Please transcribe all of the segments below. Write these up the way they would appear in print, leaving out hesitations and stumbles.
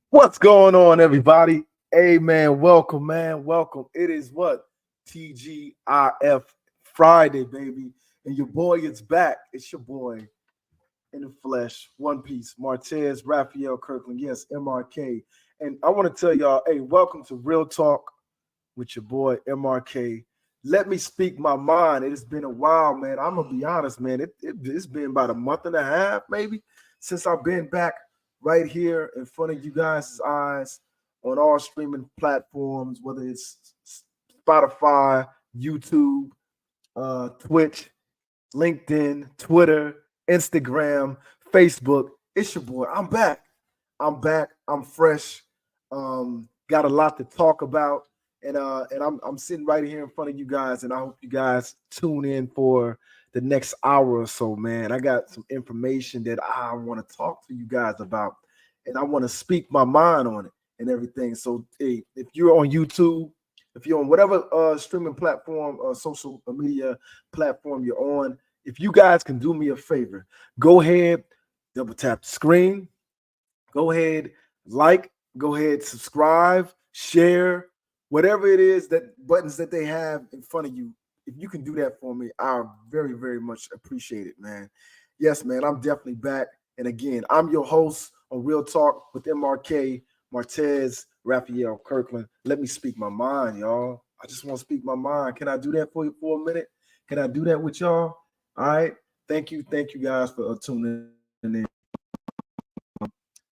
What's going on, everybody? Hey, man, welcome, man. Welcome. It is what? TGIF Friday, baby. And your boy is back. It's your boy in the flesh, One Piece, Martez, Raphael Kirkland. Yes, MRK. And I want to tell y'all, hey, welcome to Real Talk with your boy, MRK. Let me speak my mind. It has been a while, man. I'm going to be honest, man. It's been about a month and a half, maybe, since I've been back right here in front of you guys' eyes on all streaming platforms, whether it's Spotify, YouTube, Twitch, LinkedIn, Twitter, Instagram, Facebook. It's your boy. I'm back. I'm back. I'm fresh. Got a lot to talk about. And I'm sitting right here in front of you guys, and I hope you guys tune in for the next hour or so, man. I got some information that I want to talk to you guys about, and I want to speak my mind on it and everything. So, hey, if you're on YouTube, if you're on whatever streaming platform or social media platform you're on, if you guys can do me a favor, go ahead, double tap the screen, go ahead, go ahead, subscribe, share, whatever it is, that buttons that they have in front of you. If you can do that for me, I very, very much appreciate it, man. Yes, man, I'm definitely back. And again, I'm your host on Real Talk with MRK, Martez, Raphael Kirkland. Let me speak my mind, y'all. I just want to speak my mind. Can I do that for you for a minute? Can I do that with y'all? All right. Thank you guys for tuning in.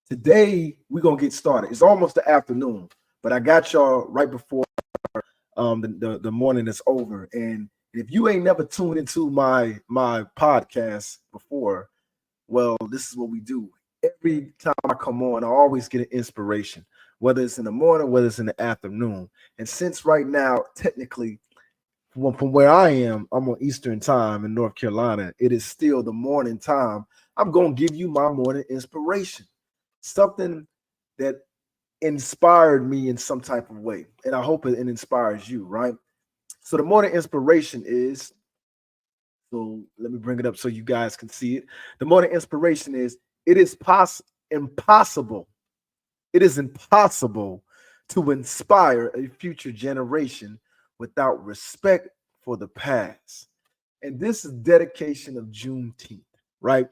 Today, we're going to get started. It's almost the afternoon, but I got y'all right before the morning is over. And if you ain't never tuned into my podcast before, well, this is what we do. Every time I come on, I always get an inspiration, whether it's in the morning, whether it's in the afternoon. And since right now, technically, from where I am, I'm on Eastern time in North Carolina. It is still the morning time. I'm going to give you my morning inspiration, something that inspired me in some type of way. And I hope it inspires you, right? So the morning inspiration is, so let me bring it up so you guys can see it. The morning inspiration is, it is impossible. It is impossible to inspire a future generation without respect for the past. And this is dedication of Juneteenth, right?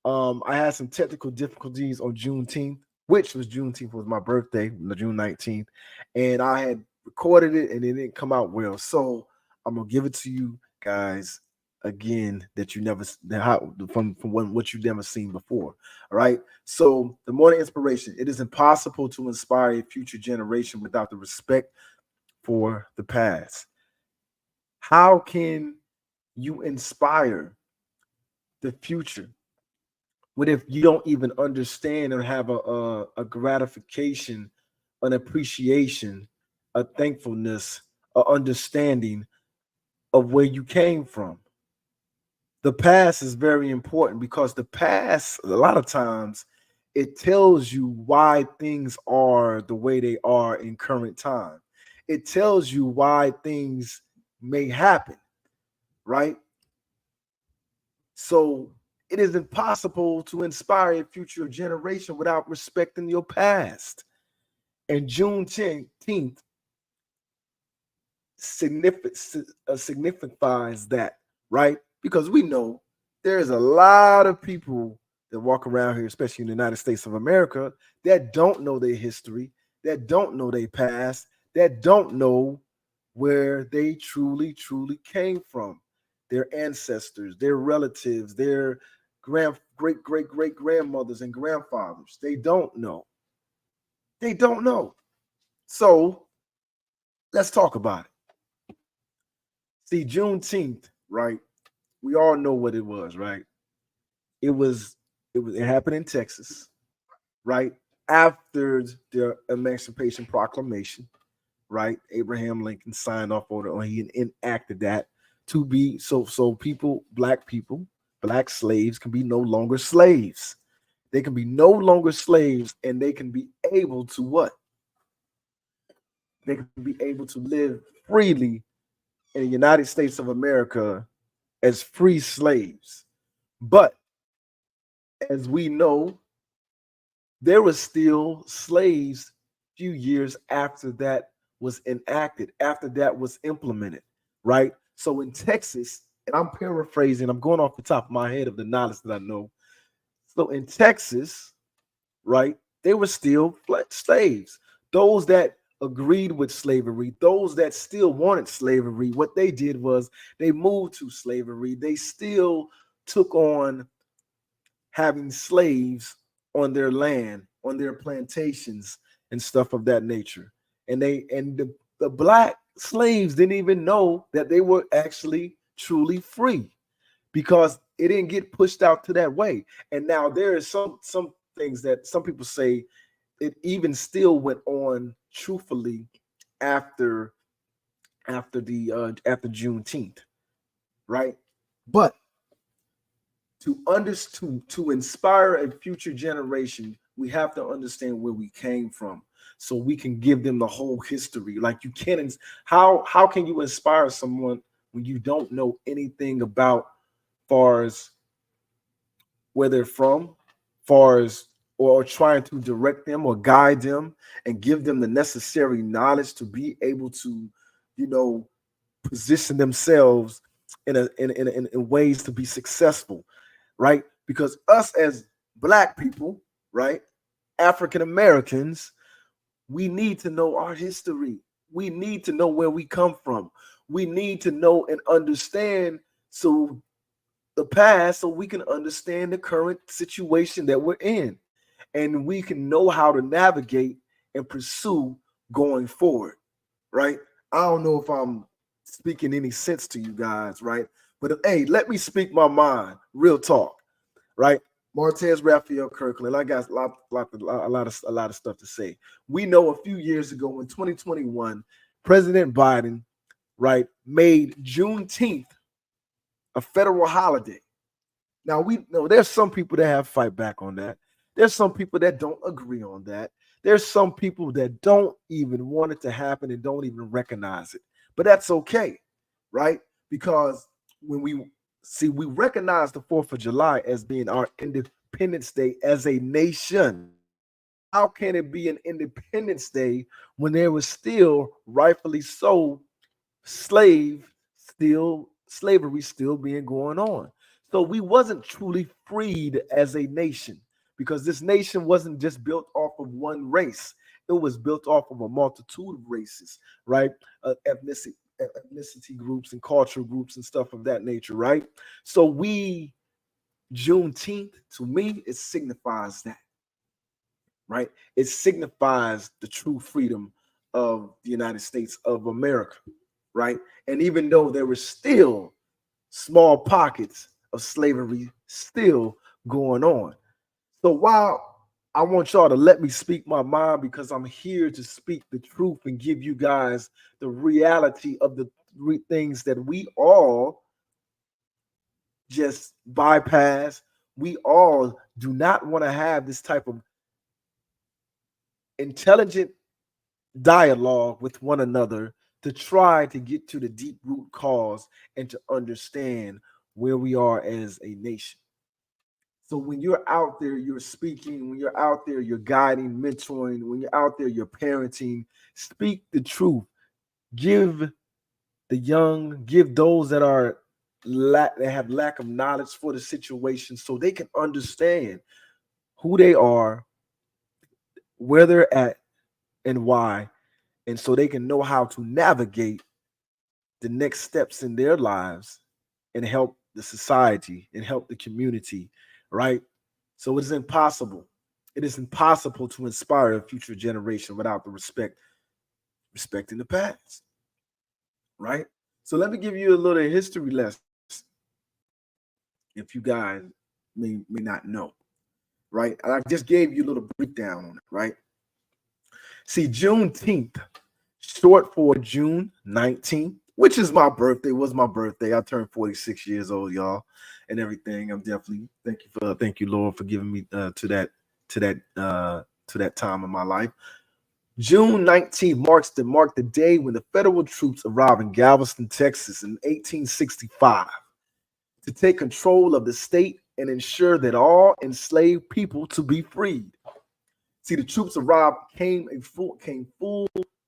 I had some technical difficulties on Juneteenth, which was Juneteenth was my birthday, June 19th, and I had recorded it and it didn't come out well. So I'm gonna give it to you guys again that you never from what you've never seen before. All right. So the morning inspiration: it is impossible to inspire a future generation without the respect for the past. How can you inspire the future what if you don't even understand or have a gratification, an appreciation, a thankfulness, a understanding of where you came from? The past is very important because the past, a lot of times, it tells you why things are the way they are in current time. It tells you why things may happen, right? So it is impossible to inspire a future generation without respecting your past. And Juneteenth signifies that, right? Because we know there's a lot of people that walk around here, especially in the United States of America, that don't know their history, that don't know their past, that don't know where they truly came from, their ancestors, their relatives, their great grandmothers and grandfathers. They don't know. They don't know. So let's talk about it. See, Juneteenth, right? We all know what it was, right? It happened in Texas, right? After the Emancipation Proclamation, right? Abraham Lincoln signed off on it, or he enacted that to be people, black slaves can be no longer slaves. They can be no longer slaves, and they can be able to what? They can be able to live freely in the United States of America as free slaves. But as we know, there were still slaves a few years after that was enacted, after that was implemented, right? So in Texas, and I'm paraphrasing, I'm going off the top of my head of the knowledge that I know. So in Texas, right, they were still slaves. Those that agreed with slavery, those that still wanted slavery, what they did was they moved to slavery. They still took on having slaves on their land, on their plantations, and stuff of that nature. And the black slaves didn't even know that they were actually truly free, because it didn't get pushed out to that way. And now there is some things that some people say it even still went on truthfully after Juneteenth, right? But to inspire a future generation, we have to understand where we came from, so we can give them the whole history. Like, you can't, how can you inspire someone when you don't know anything about far as where they're from, far as, or trying to direct them or guide them and give them the necessary knowledge to be able to, position themselves in ways to be successful, right? Because us as black people, right, African Americans, we need to know our history. We need to know where we come from. We need to know and understand the past, so we can understand the current situation that we're in, and we can know how to navigate and pursue going forward, right? I don't know if I'm speaking any sense to you guys, right? But hey, let me speak my mind, real talk, right? Martez Kirkland. I got a lot of stuff to say. We know a few years ago in 2021, President Biden, right, made Juneteenth a federal holiday. Now, we know there's some people that have fight back on that. There's some people that don't agree on that. There's some people that don't even want it to happen and don't even recognize it. But that's okay, right? Because when we recognize the 4th of July as being our Independence Day as a nation. How can it be an Independence Day when there was still, rightfully so, slavery still being going on? So we wasn't truly freed as a nation, because this nation wasn't just built off of one race. It was built off of a multitude of races, right? Ethnicity groups and cultural groups and stuff of that nature, right? So Juneteenth, to me, it signifies that, right? It signifies the true freedom of the United States of America, right? And even though there were still small pockets of slavery still going on. So while I want y'all to let me speak my mind, because I'm here to speak the truth and give you guys the reality of the things that we all just bypass. We all do not want to have this type of intelligent dialogue with one another to try to get to the deep root cause and to understand where we are as a nation. So when you're out there, you're speaking, when you're out there, you're guiding, mentoring, when you're out there, you're parenting, speak the truth. Give those that have lack of knowledge for the situation, so they can understand who they are, where they're at, and why, and so they can know how to navigate the next steps in their lives and help the society and help the community, right? So it is impossible. It is impossible to inspire a future generation without the respecting the past, right? So let me give you a little history lesson, if you guys may not know, right? I just gave you a little breakdown on it, right? See, Juneteenth, short for June 19th, which is my birthday, was my birthday. I turned 46 years old, y'all, and everything. I'm definitely thank you, Lord, for giving me to that time in my life. June 19th marked the day when the federal troops arrived in Galveston, Texas in 1865 to take control of the state and ensure that all enslaved people to be freed. See, the troops arrived came full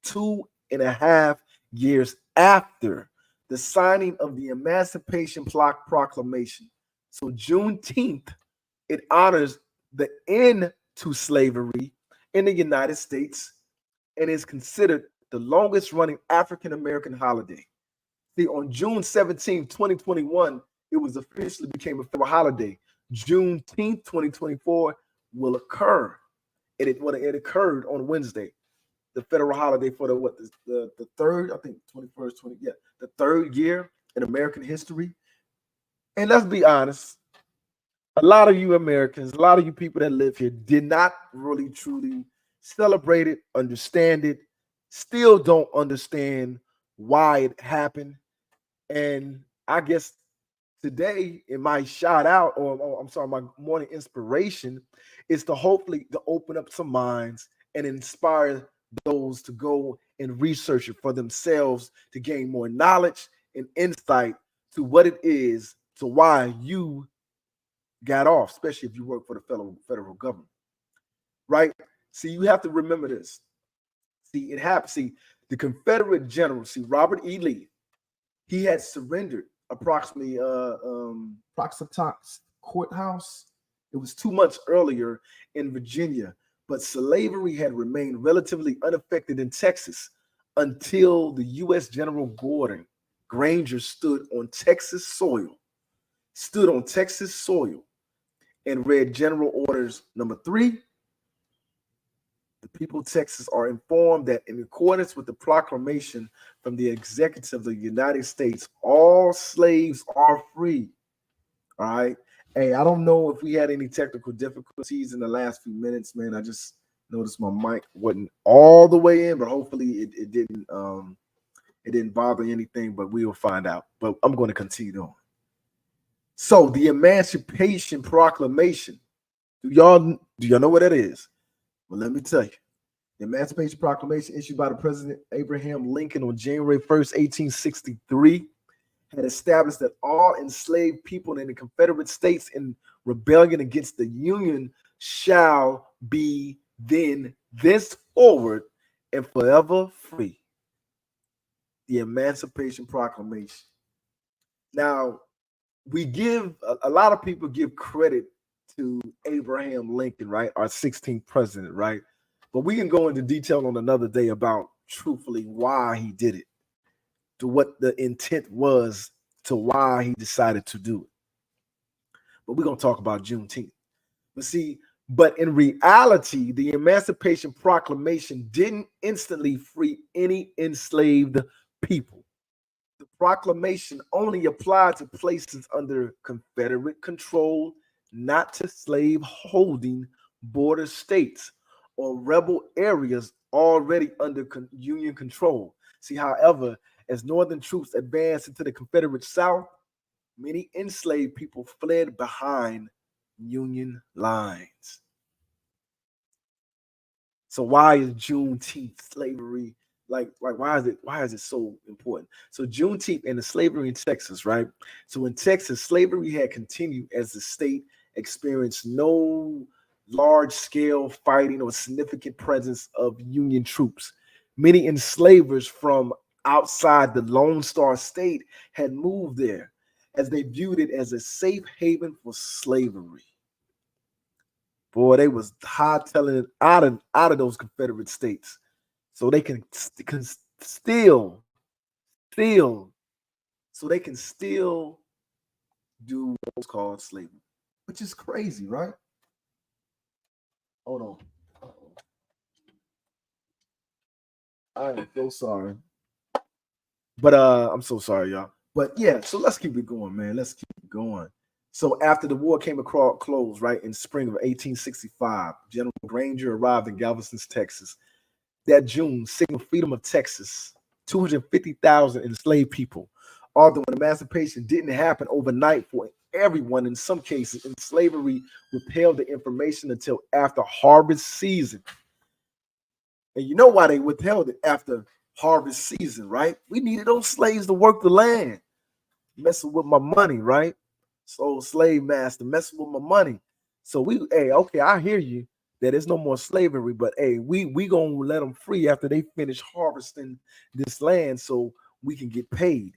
2.5 years after the signing of the Emancipation Proclamation. So Juneteenth, it honors the end to slavery in the United States and is considered the longest running African American holiday. See, on June 17, 2021, it was officially became a federal holiday. Juneteenth 2024 will occur. It occurred on Wednesday, the federal holiday for the third, I think 21st, the third year in American history. And let's be honest, a lot of you Americans, a lot of you people that live here did not really truly celebrate it, understand it, still don't understand why it happened. And I guess today, in my shout out, or I'm sorry, my morning inspiration is to hopefully to open up some minds and inspire those to go and research it for themselves to gain more knowledge and insight to what it is, to why you got off, especially if you work for the federal government, right? See, you have to remember this. See, it happened. See, the Confederate general, Robert E. Lee, he had surrendered approximately Proxitox Courthouse. It was 2 months earlier in Virginia, but slavery had remained relatively unaffected in Texas until the U.S. General Granger stood on Texas soil and read General Orders Number 3. The people of Texas are informed that in accordance with the proclamation from the executive of the United States, all slaves are free. All right. Hey, I don't know if we had any technical difficulties in the last few minutes, man. I just noticed my mic wasn't all the way in, but hopefully it didn't bother anything, but we will find out. But I'm going to continue on. So the Emancipation Proclamation. Do y'all know what that is? Well, let me tell you. The Emancipation Proclamation issued by the President Abraham Lincoln on January 1st, 1863, had established that all enslaved people in the Confederate States in rebellion against the Union shall be thenceforward and forever free. The Emancipation Proclamation. Now, a lot of people give credit to Abraham Lincoln, right? Our 16th president, right? But we can go into detail on another day about truthfully why he did it, to what the intent was, to why he decided to do it. But we're going to talk about Juneteenth. But in reality, the Emancipation Proclamation didn't instantly free any enslaved people. The proclamation only applied to places under Confederate control, not to slave-holding border states or rebel areas already under Union control. See, however, as Northern troops advanced into the Confederate South, many enslaved people fled behind Union lines. So why is Juneteenth slavery? Like why is it so important? So Juneteenth and the slavery in Texas, right? So in Texas, slavery had continued as the state experienced no large-scale fighting or significant presence of Union troops. Many enslavers from outside the Lone Star State had moved there as they viewed it as a safe haven for slavery. Boy, they was hightailing it out of those Confederate states, so they can still do what's called slavery, which is crazy, right? Hold on. I am so sorry. But I'm so sorry, y'all. But yeah, so let's keep it going, man. Let's keep it going. So after the war came across close, right, in spring of 1865, General Granger arrived in Galveston, Texas. That June signaled freedom of Texas 250,000 enslaved people. Although emancipation didn't happen overnight for everyone, in some cases, and slavery withheld the information until after harvest season. And you know why they withheld it after harvest season, right? We needed those slaves to work the land, messing with my money, right? So slave master messing with my money. So hey, okay, I hear you that there's no more slavery, but hey, we gonna let them free after they finish harvesting this land, so we can get paid.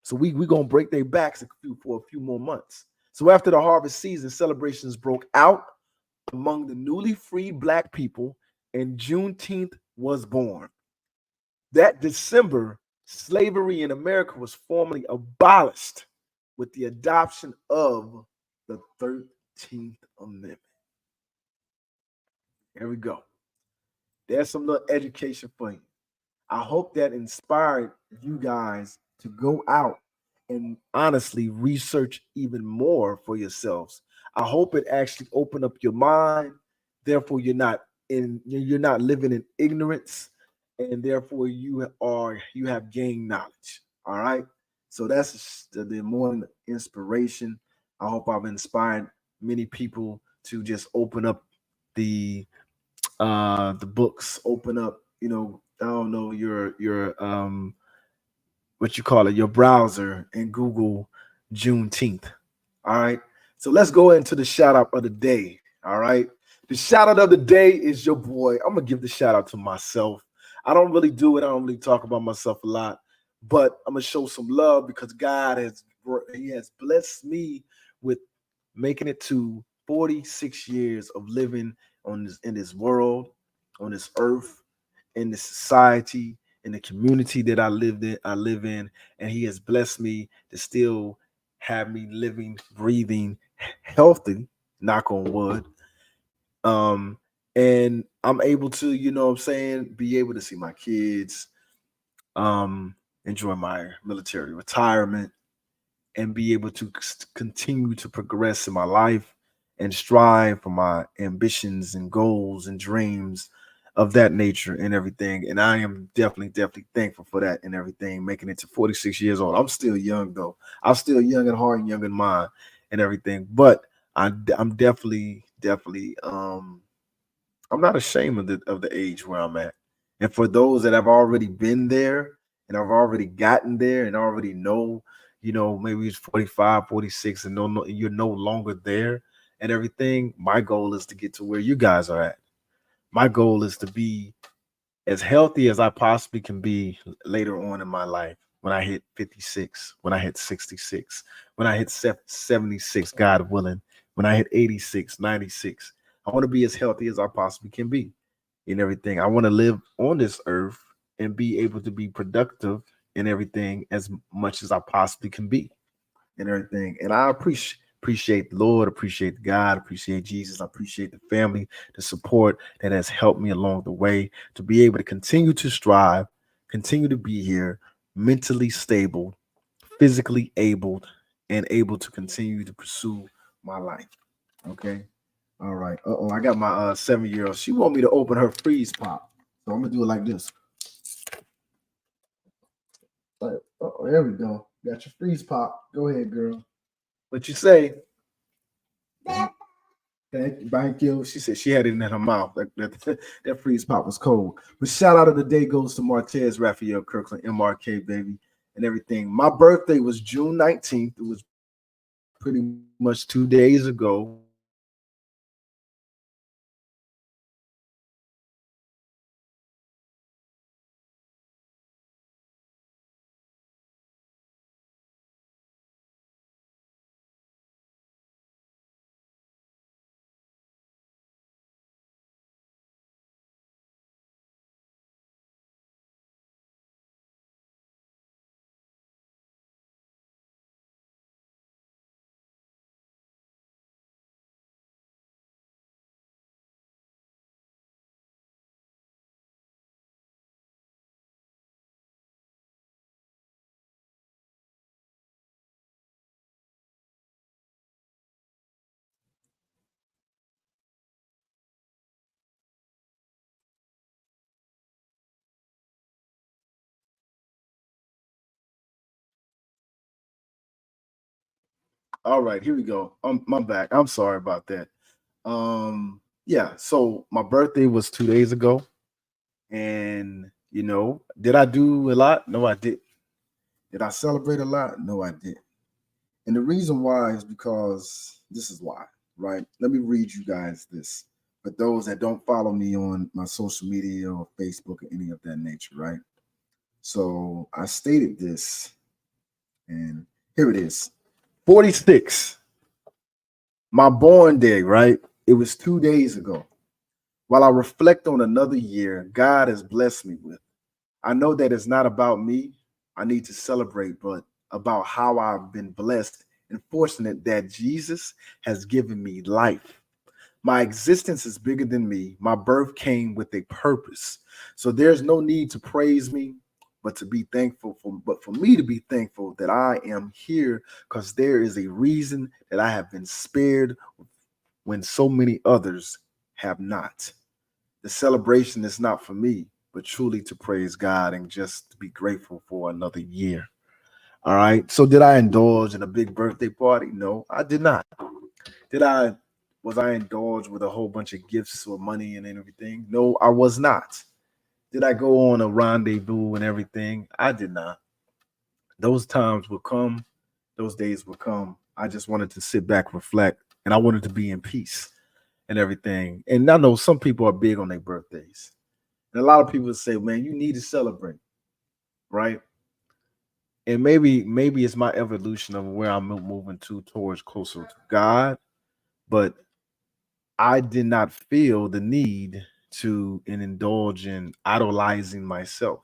So we gonna break their backs for a few more months. So after the harvest season, celebrations broke out among the newly freed black people, and Juneteenth was born. That December, slavery in America was formally abolished with the adoption of the 13th Amendment. Here we go. There's some little education for you. I hope that inspired you guys to go out and honestly research even more for yourselves. I hope it actually opened up your mind. Therefore, you're not living in ignorance, and therefore you have gained knowledge. All right. So that's the morning inspiration. I hope I've inspired many people to just open up the books, open up, I don't know, your what you call it, your browser, and Google Juneteenth. All right. So let's go into the shout out of the day. All right. The shout out of the day is your boy. I'm gonna give the shout out to myself. I don't really do it. I don't really talk about myself a lot, but I'm gonna show some love because God has blessed me with making it to 46 years of living in this world, on this earth, in this society, in the community that I live in, and He has blessed me to still have me living, breathing, healthy, knock on wood. Um, and I'm able to, what I'm saying, be able to see my kids, enjoy my military retirement, and be able to continue to progress in my life and strive for my ambitions and goals and dreams of that nature and everything. And I am definitely thankful for that and everything, making it to 46 years old. I'm still young though. I'm still young at heart and young in mind and everything. But I'm definitely I'm not ashamed of the age where I'm at. And for those that have already been there and I've already gotten there and already know, maybe it's 45, 46, and you're no longer there and everything, my goal is to get to where you guys are at. My goal is to be as healthy as I possibly can be later on in my life, when I hit 56, when I hit 66, when I hit 76, God willing, when I hit 86, 96. I want to be as healthy as I possibly can be in everything. I want to live on this earth and be able to be productive in everything as much as I possibly can be and everything. And I appreciate the Lord, appreciate God, appreciate Jesus, I appreciate the family, the support that has helped me along the way to be able to continue to strive, continue to be here, mentally stable, physically able, and able to continue to pursue my life. Okay. All right. I got my 7-year-old. She want me to open her freeze pop. So I'm gonna do it like this. There we go. Got your freeze pop. Go ahead, girl. What you say? Thank you. She said she had it in her mouth. That freeze pop was cold. But shout out of the day goes to Martez Kirkland, MRK, baby, and everything. My birthday was June 19th. It was pretty much 2 days ago. All right, here we go. I'm back. I'm sorry about that. Yeah, so my birthday was 2 days ago, and did I do a lot? No, I did. Did I celebrate a lot? No, I did. And the reason why is because this is why, right? Let me read you guys this. For those that don't follow me on my social media or Facebook or any of that nature, right? So I stated this, and here it is. 46. My born day, right? It was 2 days ago. While I reflect on another year God has blessed me with, I know that it's not about me. I need to celebrate, but about how I've been blessed and fortunate that Jesus has given me life. My existence is bigger than me. My birth came with a purpose. So there's no need to praise me, but to be thankful but for me to be thankful that I am here because there is a reason that I have been spared when so many others have not. The celebration is not for me, but truly to praise God and just to be grateful for another year. All right. So did I indulge in a big birthday party? No, I did not. Did I was I indulged with a whole bunch of gifts or money and everything? No, I was not. Did I go on a rendezvous and everything? I did not. Those times will come, those days will come. I just wanted to sit back, reflect, and I wanted to be in peace and everything. And I know some people are big on their birthdays. And a lot of people say, man, you need to celebrate, right? And maybe it's my evolution of where I'm moving to towards closer to God, but I did not feel the need to indulge in idolizing myself,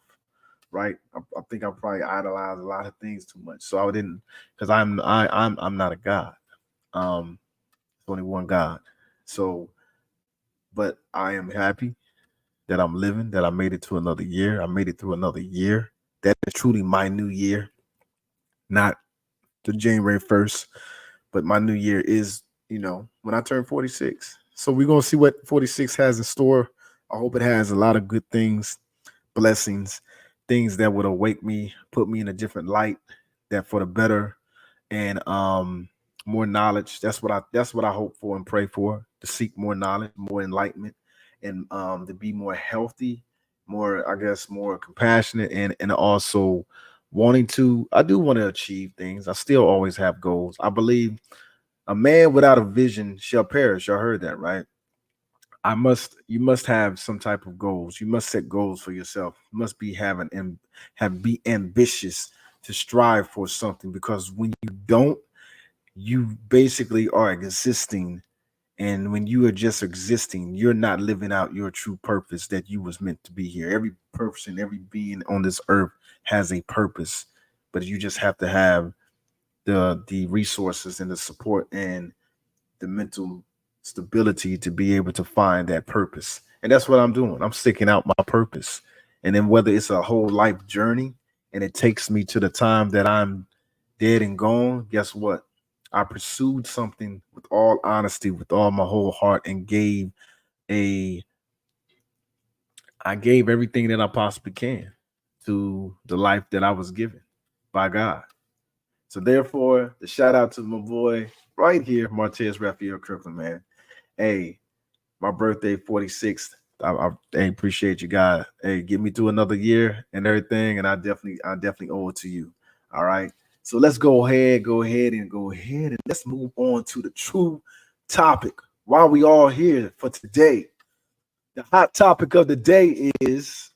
right? I think I probably idolized a lot of things too much, so I didn't because I'm not a god. Um, there's only one God. So, but I am happy that I'm living, that I made it to another year. I made it through another year. That is truly my new year, not the January 1st, but my new year is, when I turn 46. So we're going to see what 46 has in store. I hope it has a lot of good things, blessings, things that would awake me, put me in a different light, that for the better, and more knowledge. That's what I hope for and pray for, to seek more knowledge, more enlightenment, and to be more healthy, more, I guess, more compassionate, and also wanting to, I do want to achieve things. I still always have goals. I believe a man without a vision shall perish. I heard that, right? You must have some type of goals. You must set goals for yourself. You must be having and be ambitious to strive for something, because when you don't, you basically are existing, and when you are just existing, you're not living out your true purpose that you was meant to be here. Every person, every being on this earth has a purpose, but you just have to have the resources and the support and the mental stability to be able to find that purpose. And that's what I'm doing. I'm sticking out my purpose. And then whether it's a whole life journey and it takes me to the time that I'm dead and gone, guess what? I pursued something with all honesty, with all my whole heart, and a I gave everything that I possibly can to the life that I was given by God. So therefore, the shout out to my boy right here, Martez Kirkland, man. Hey, my birthday, 46th. I appreciate you guys. Hey, get me through another year and everything, and I definitely owe it to you. All right. So let's go ahead, and let's move on to the true topic. While we all here for today, the hot topic of the day is,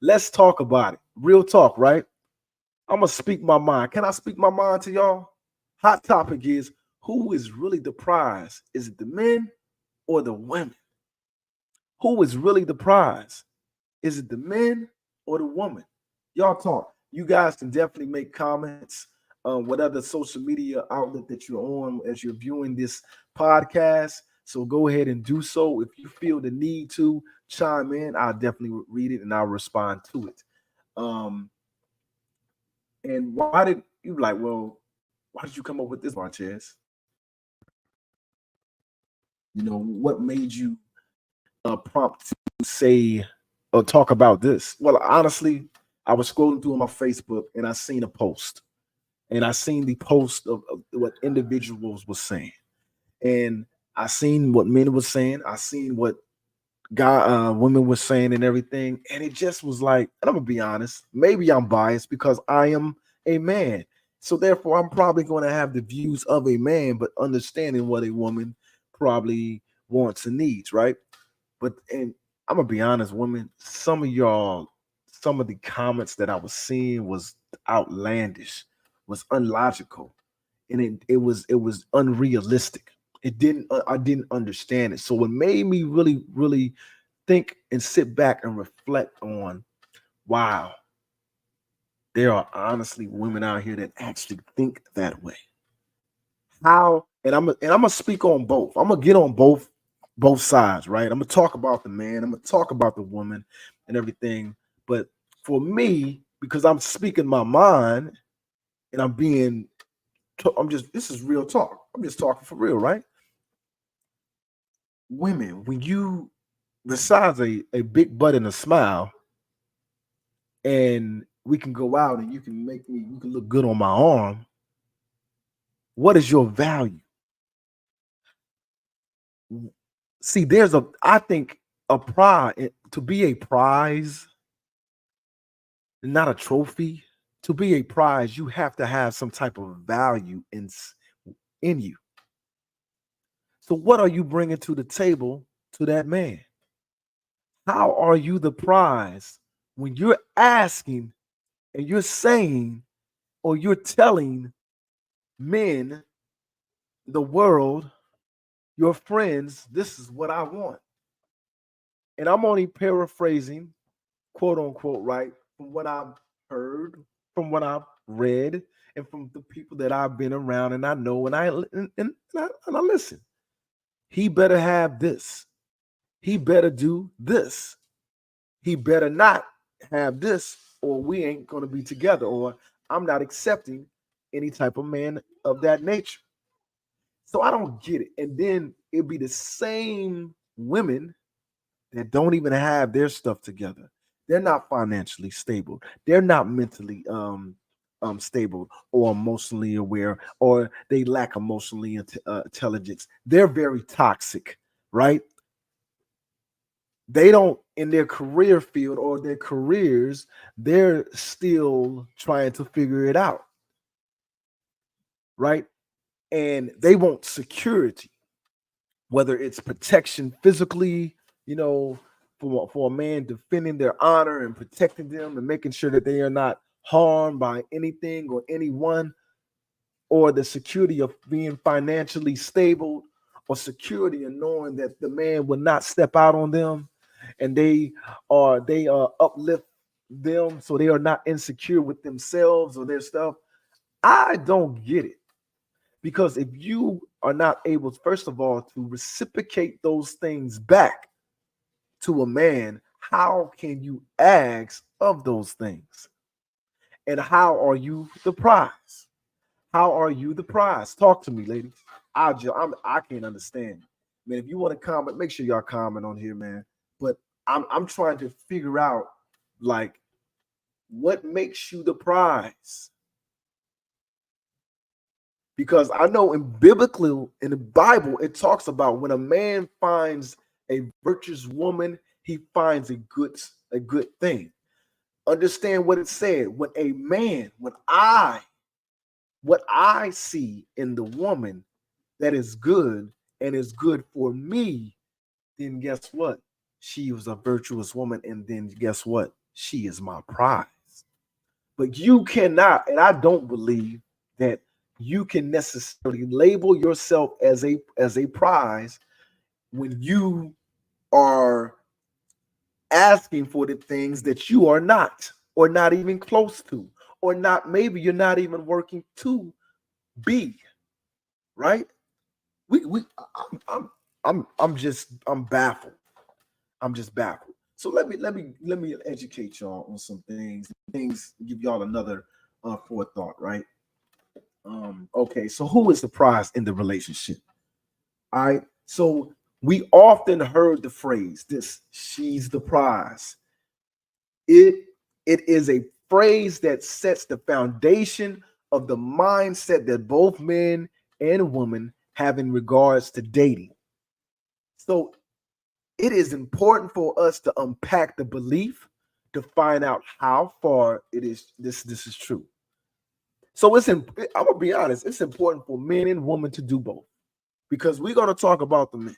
let's talk about it. Real talk, right? I'm gonna speak my mind. Can I speak my mind to y'all? Hot topic is, who is really the prize? Is it the men or the women? Who is really the prize? Is it the men or the woman? Y'all talk. You guys can definitely make comments on whatever social media outlet that you're on as you're viewing this podcast. So go ahead and do so. If you feel the need to chime in, I'll definitely read it and I'll respond to it. Um, and why did you like? Well, why did you come up with this, Martez? What made you prompt to say or talk about this? Well, honestly, I was scrolling through my Facebook and I seen a post, and I seen the post of what individuals were saying, and I seen what men were saying. I seen what women were saying and everything, and it just was like, and I'm gonna be honest, maybe I'm biased because I am a man, so therefore I'm probably going to have the views of a man, but understanding what a woman probably wants and needs, right? But and I'm gonna be honest, women, some of the comments that I was seeing was outlandish, was unlogical, and it was unrealistic. It didn't I didn't understand it. So it made me really, really think and sit back and reflect on, wow, there are honestly women out here that actually think that way. How and I'm gonna speak on both. I'm gonna get on both sides, right? I'm gonna talk about the man, I'm gonna talk about the woman and everything. But for me, because I'm speaking my mind and I'm just this is real talk. I'm just talking for real, right? Women, when you besides a big butt and a smile, and we can go out and you can look good on my arm, what is your value? See, I think a prize, to be a prize, not a trophy. To be a prize, you have to have some type of value in you. So, what are you bringing to the table to that man? How are you the prize when you're asking and you're saying or you're telling men, the world, your friends, this is what I want? And I'm only paraphrasing, quote unquote, right, from what I've heard, from what I've read, and from the people that I've been around and I know and I listen. He better have this. He better do this. He better not have this, or we ain't going to be together, or I'm not accepting any type of man of that nature. So I don't get it. And then it'd be the same women that don't even have their stuff together. They're not financially stable. They're not mentally stable or emotionally aware, or they lack emotionally intelligence. They're very toxic, right? They don't in their career field or their careers, they're still trying to figure it out, right? And they want security, whether it's protection physically, you know, for a man defending their honor and protecting them and making sure that they are not harmed by anything or anyone, or the security of being financially stable, or security of knowing that the man will not step out on them, and they uplift them so they are not insecure with themselves or their stuff. I don't get it. Because if you are not able, first of all, to reciprocate those things back to a man, how can you ask of those things? And how are you the prize? How are you the prize? Talk to me, ladies. I can't understand. Man, if you want to comment, make sure y'all comment on here, man. But I'm trying to figure out, like, what makes you the prize? Because I know in the Bible, it talks about when a man finds a virtuous woman, he finds a good thing. Understand what it said. When a man, what I see in the woman that is good and is good for me, then guess what? She was a virtuous woman, and then guess what? She is my prize. But you cannot, and I don't believe that you can necessarily label yourself as a prize when you are asking for the things that you are not, or not even close to, or not, maybe you're not even working to be, right? We I'm baffled. I'm just baffled. So let me educate y'all on some things, give y'all another forethought, right? Okay, so who is the prize in the relationship? All right. So we often heard the phrase, this, she's the prize. It it is a phrase that sets the foundation of the mindset that both men and women have in regards to dating. So it is important for us to unpack the belief to find out how far it is this is true. So I'm gonna be honest, it's important for men and women to do both because we're gonna talk about the men.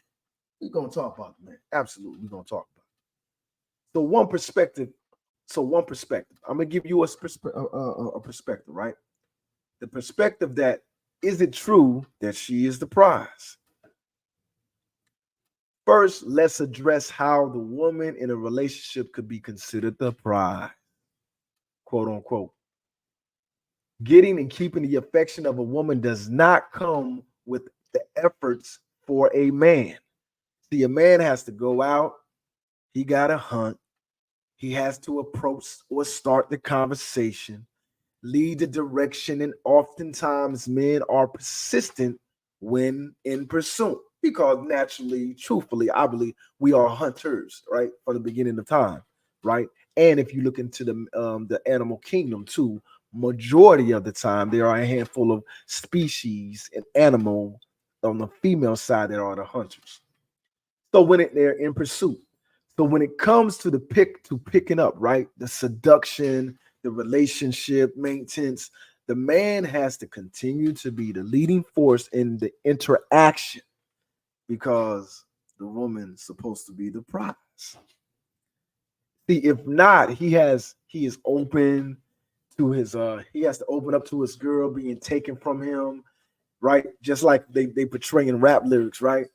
We're gonna talk about the men. Absolutely, we're gonna talk about it. One perspective. I'm gonna give you a perspective, right? The perspective that is it true that she is the prize? First, let's address how the woman in a relationship could be considered the prize, quote unquote. Getting and keeping the affection of a woman does not come with the efforts for a man. See, a man has to go out, he got to hunt, he has to approach or start the conversation, lead the direction, and oftentimes men are persistent when in pursuit because naturally, truthfully, I believe we are hunters, right, from the beginning of time, right? And if you look into the animal kingdom too, majority of the time there are a handful of species and animal on the female side that are the hunters. So they're in pursuit. So when it comes to picking up, right, the seduction, the relationship maintenance, the man has to continue to be the leading force in the interaction because the woman's supposed to be the prize. See, if not, he is open to his he has to open up to his girl being taken from him, right? Just like they portray in rap lyrics, right?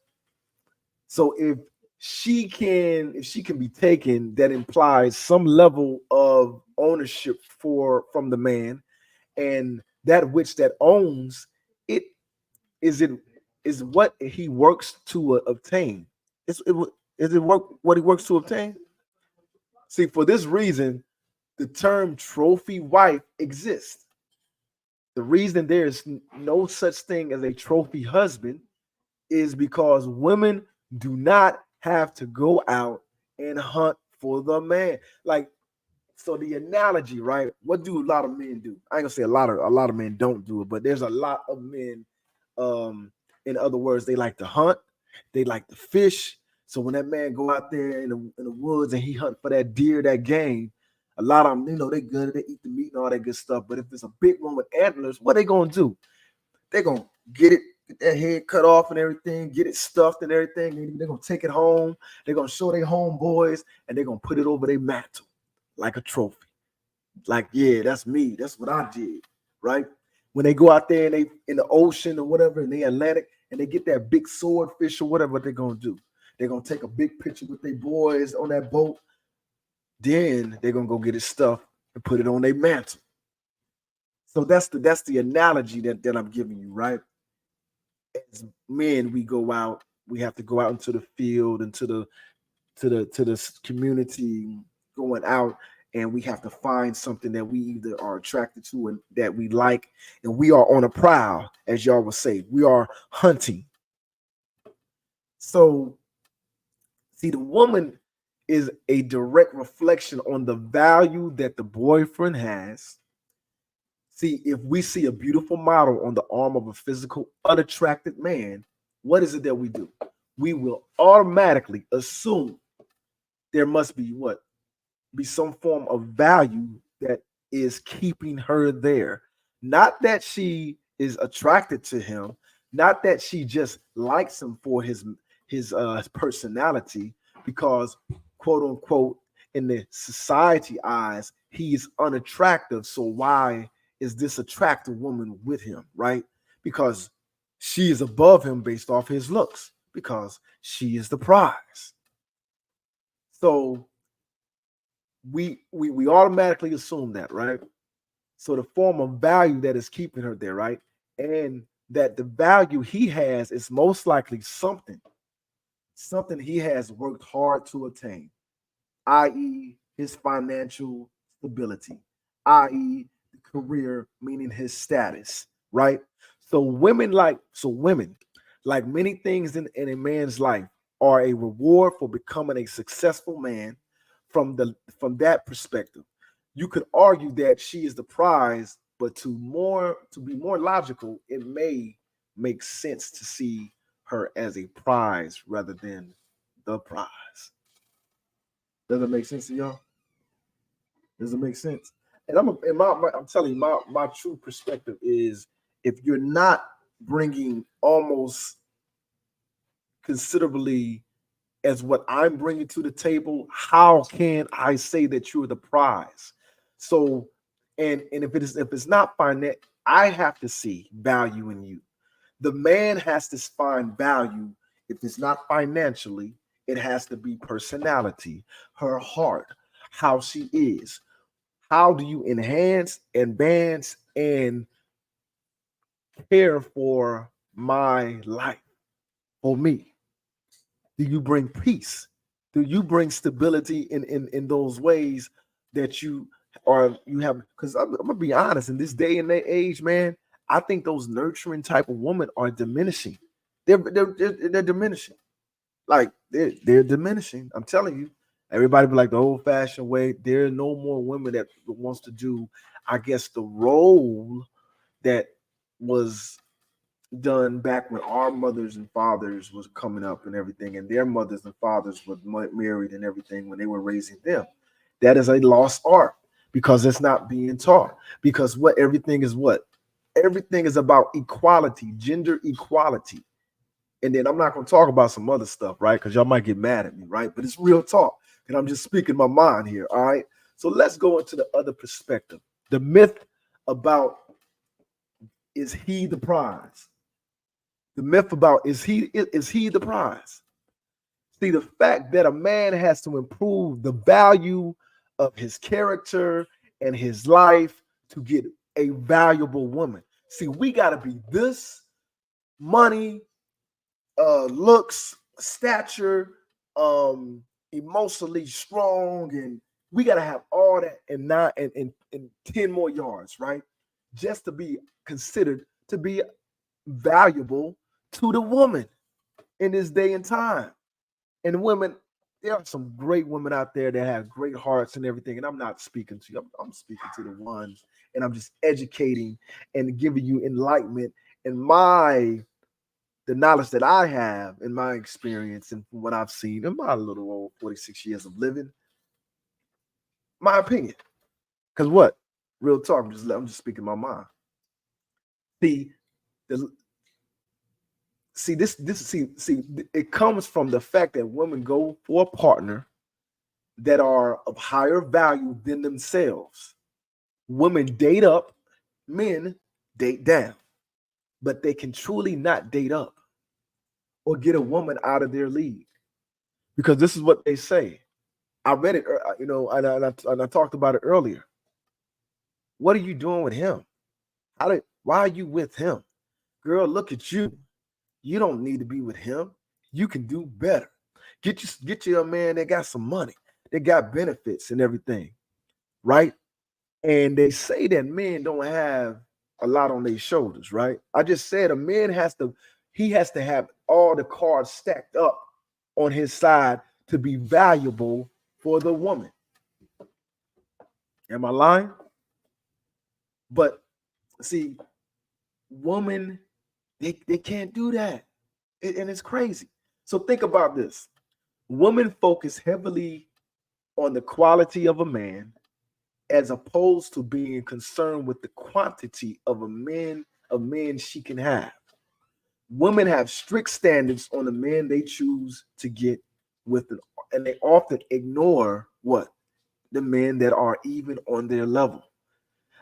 So if she can be taken, that implies some level of ownership from the man, and that which that owns it is what he works to obtain. Is it work what he works to obtain? See, for this reason, the term trophy wife exists. The reason there is no such thing as a trophy husband is because women do not have to go out and hunt for the man. Like, so the analogy, right? What do a lot of men do? I ain't gonna say a lot of men don't do it, but there's a lot of men. In other words, they like to hunt, they like to fish. So when that man go out there in the woods and he hunt for that deer, that game, a lot of them, they good, they eat the meat and all that good stuff. But if it's a big one with antlers, what they gonna do? They're gonna get that head cut off and everything, get it stuffed and everything. They're gonna take it home. They're gonna show their homeboys and they're gonna put it over their mantle like a trophy. Like, yeah, that's me. That's what I did, right? When they go out there and they in the ocean or whatever in the Atlantic and they get that big swordfish or whatever, what they're gonna do? They're gonna take a big picture with their boys on that boat. Then they're gonna go get it stuffed and put it on their mantle. So that's the analogy that I'm giving you, right? As men, we go out, we have to go out into the field, into the community, going out, and we have to find something that we either are attracted to and that we like, and we are on a prowl, as y'all would say. We are hunting. So, see, the woman is a direct reflection on the value that the boyfriend has. See, if we see a beautiful model on the arm of a physical, unattracted man, what is it that we do? We will automatically assume there must be what? Be some form of value that is keeping her there. Not that she is attracted to him, not that she just likes him for his personality, because quote unquote in the society eyes he's unattractive. So why is this attractive woman with him, right? Because she is above him based off his looks, because she is the prize. So we automatically assume that, right? So the form of value that is keeping her there, right? And that the value he has is most likely something he has worked hard to attain, i.e., his financial stability, i.e., the career, meaning his status, right? Women, like many things in a man's life, are a reward for becoming a successful man. From that perspective, you could argue that she is the prize But to be more logical, it may make sense to see her as a prize rather than the prize. Does it make sense to y'all? Does it make sense? And I'm telling you, my true perspective is if you're not bringing almost considerably as what I'm bringing to the table, how can I say that you're the prize? So, and if it's not finite, I have to see value in you. The man has to find value. If it's not financially, it has to be personality, her heart, how she is. How do you enhance, advance, and care for my life, for me? Do you bring peace? Do you bring stability in those ways that you have? Because I'm gonna be honest, in this day and age, man, I think those nurturing type of women are diminishing. They're diminishing. Like they're diminishing. I'm telling you. Everybody be like the old fashioned way. There are no more women that wants to do, I guess, the role that was done back when our mothers and fathers was coming up and everything, and their mothers and fathers were married and everything when they were raising them. That is a lost art because it's not being taught. Because everything is about equality, gender equality. And then I'm not going to talk about some other stuff, right? Because y'all might get mad at me, right? But it's real talk. And I'm just speaking my mind here, all right? So let's go into the other perspective. The myth about is he the prize? The myth about is he the prize? See, the fact that a man has to improve the value of his character and his life to get a valuable woman. See, we got to be this money, looks, stature, emotionally strong, and we got to have all that and 10 more yards, right? Just to be considered to be valuable to the woman in this day and time. And women, there are some great women out there that have great hearts and everything. And I'm not speaking to you, I'm speaking to the ones, and I'm just educating and giving you enlightenment and the knowledge that I have in my experience and from what I've seen in my little old 46 years of living, my opinion. Because what? Real talk, I'm just speaking my mind. See, it comes from the fact that women go for a partner that are of higher value than themselves. Women date up, men date down, but they can truly not date up or get a woman out of their league, because this is what they say. I read it, and I talked about it earlier. What are you doing with him? Why are you with him? Girl, look at you. You don't need to be with him. You can do better. Get you a man that got some money, that got benefits and everything, right? And they say that men don't have a lot on their shoulders, right? I just said a man has to have all the cards stacked up on his side to be valuable for the woman. Am I lying? But see, women, they can't do that. And it's crazy. So think about this. Women focus heavily on the quality of a man as opposed to being concerned with the quantity of a man she can have. Women have strict standards on the men they choose to get with them, and they often ignore what? The men that are even on their level.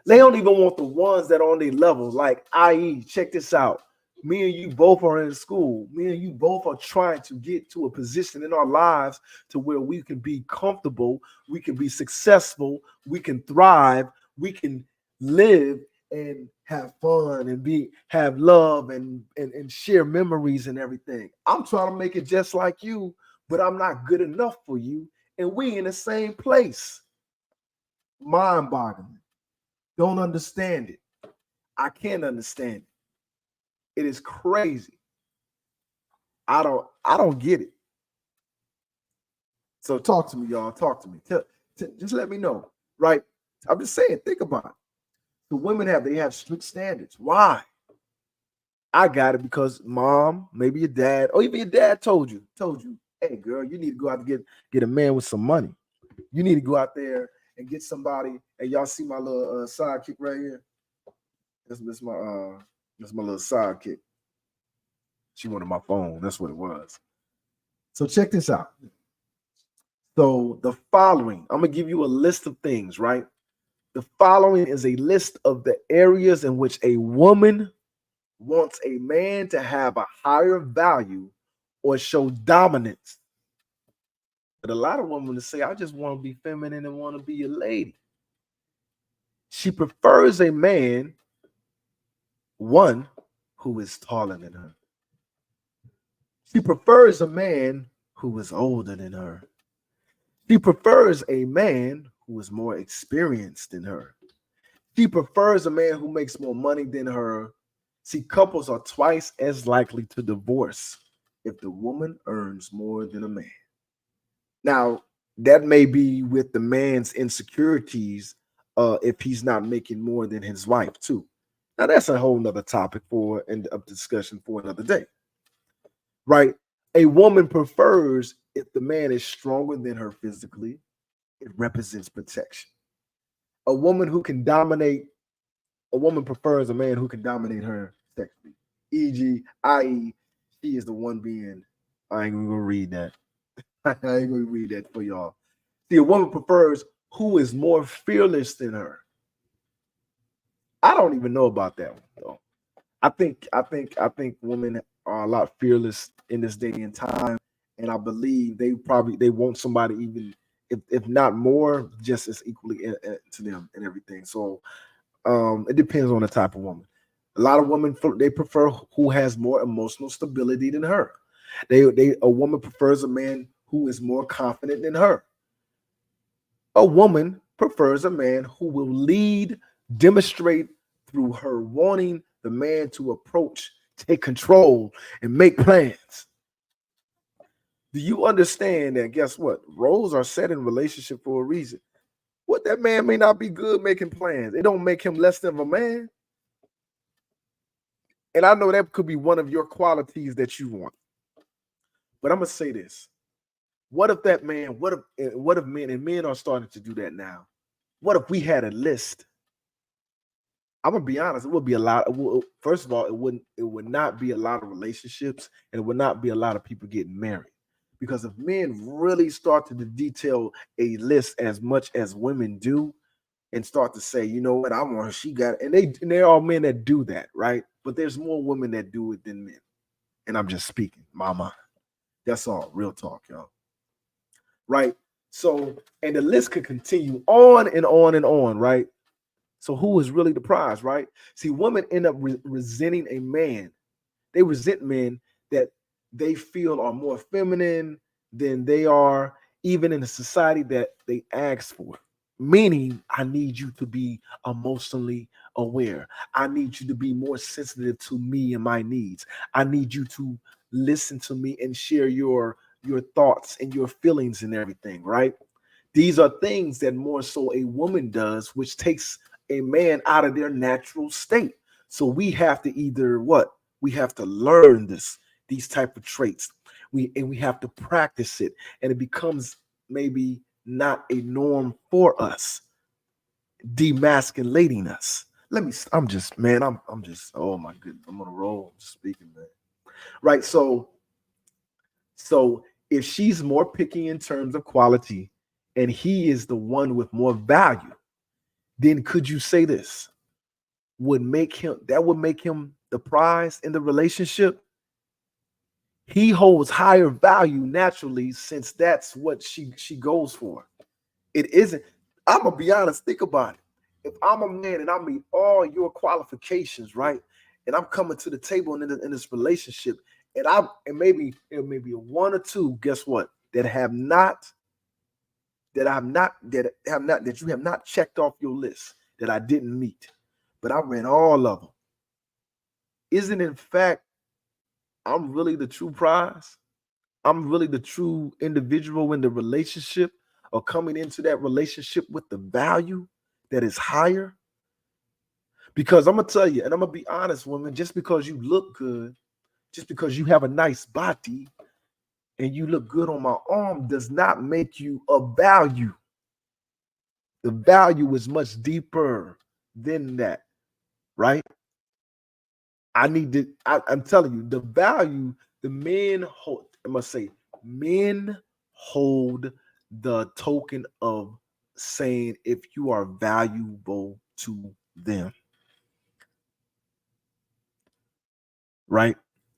They don't even want the ones that are on their level, like, i.e., check this out. Me and you both are in school. Me and you both are trying to get to a position in our lives to where we can be comfortable, we can be successful, we can thrive, we can live and have fun and have love and share memories and everything. I'm trying to make it just like you, but I'm not good enough for you. And we in the same place. Mind-boggling. Don't understand it. I can't understand it. It is crazy. I don't get it. So talk to me, y'all. Talk to me. Just let me know, right? I'm just saying, think about it. The women have strict standards. Why? I got it because mom, maybe your dad, or even your dad told you, hey girl, you need to go out to get a man with some money. You need to go out there and get somebody. And y'all see my little sidekick right here. That's my little sidekick. She wanted my phone. That's what it was. So check this out. So the following, I'm gonna give you a list of things, right? The following is a list of the areas in which a woman wants a man to have a higher value or show dominance. But a lot of women say, I just want to be feminine and want to be a lady. She prefers a man, one, who is taller than her. She prefers a man who is older than her. She prefers a man who is more experienced than her. She prefers a man who makes more money than her. See, couples are twice as likely to divorce if the woman earns more than a man. Now, that may be with the man's insecurities if he's not making more than his wife, too. Now, that's a whole nother topic for and a discussion for another day. Right? A woman prefers if the man is stronger than her physically, it represents protection. A woman prefers a man who can dominate her sexually. E.g., i.e., she is the one being, I ain't gonna read that. I ain't gonna read that for y'all. See, a woman prefers who is more fearless than her. I don't even know about that one though. I think women are a lot fearless in this day and time, and I believe they want somebody even if not more, just as equally to them and everything. So it depends on the type of woman. A lot of women they prefer who has more emotional stability than her. A woman prefers a man who is more confident than her. A woman prefers a man who will lead, demonstrate through her wanting the man to approach, take control, and make plans. Do you understand that? Guess what? Roles are set in relationship for a reason. What that man may not be good making plans. It don't make him less than a man. And I know that could be one of your qualities that you want. But I'm gonna say this. What if that man, what if men, and men are starting to do that now? What if we had a list? I'm gonna be honest, it would be a lot. First of all, it would not be a lot of relationships, and it would not be a lot of people getting married. Because if men really start to detail a list as much as women do, and start to say, you know what, I want her, she got it. And there are men that do that, right? But there's more women that do it than men. And I'm just speaking my mind. That's all, real talk, y'all. Right? So, and the list could continue on and on and on, right? So who is really the prize, right? See, women end up resenting a man. They resent men that they feel are more feminine than they are, even in a society that they ask for. Meaning, I need you to be emotionally aware. I need you to be more sensitive to me and my needs. I need you to listen to me and share your thoughts and your feelings and everything, right? These are things that more so a woman does, which takes a man out of their natural state. So we have to either what? We have to learn these type of traits. We have to practice it, and it becomes maybe not a norm for us, demasculating us. I'm just, oh my goodness, I'm on a roll. I'm just speaking, man. Right. So if she's more picky in terms of quality and he is the one with more value, then could you say this would make him the prize in the relationship? He holds higher value naturally, since that's what she goes for. It isn't. I'm gonna be honest. Think about it. If I'm a man and I meet all your qualifications, right, and I'm coming to the table in this relationship, and maybe it may be a one or two. Guess what? That you have not checked off your list that I didn't meet, but I read all of them. Isn't in fact I'm really the true prize? I'm really the true individual in the relationship, or coming into that relationship with the value that is higher? Because I'm gonna tell you, and I'm gonna be honest, woman, just because you look good, just because you have a nice body and you look good on my arm does not make you of value. The value is much deeper than that, right? I'm telling you, the value, the men hold, I must say, men hold the token of saying if you are valuable to them, right?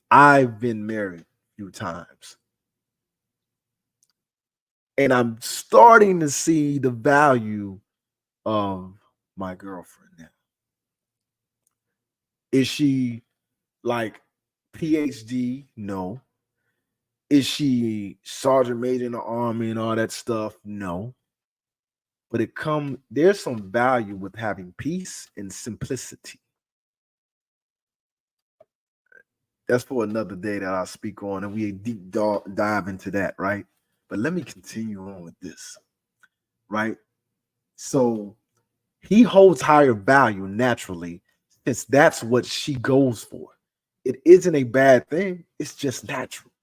I've been married a few times, and I'm starting to see the value of my girlfriend now. Is she like PhD? No. Is she sergeant major in the army and all that stuff? No. But there's some value with having peace and simplicity. That's for another day that I'll speak on, and we dive into that, right? But let me continue on with this, right? So he holds higher value naturally, since that's what she goes for. It isn't a bad thing, it's just natural.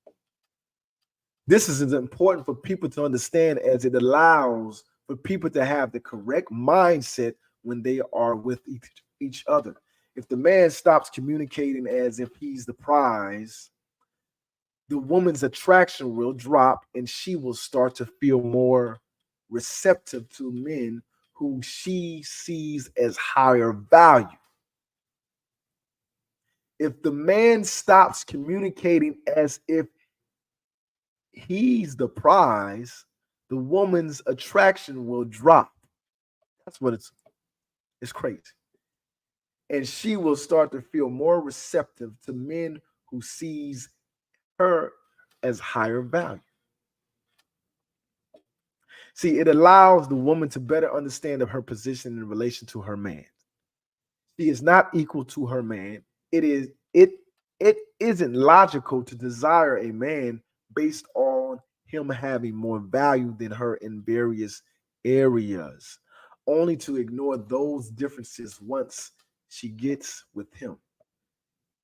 This is as important for people to understand as it allows for people to have the correct mindset when they are with each other. If the man stops communicating as if he's the prize, the woman's attraction will drop and she will start to feel more receptive to men who she sees as higher value. If the man stops communicating as if he's the prize, the woman's attraction will drop. That's what it's crazy. And she will start to feel more receptive to men who sees her as higher value. See, it allows the woman to better understand of her position in relation to her man. She is not equal to her man. It isn't logical to desire a man based on him having more value than her in various areas, only to ignore those differences once she gets with him.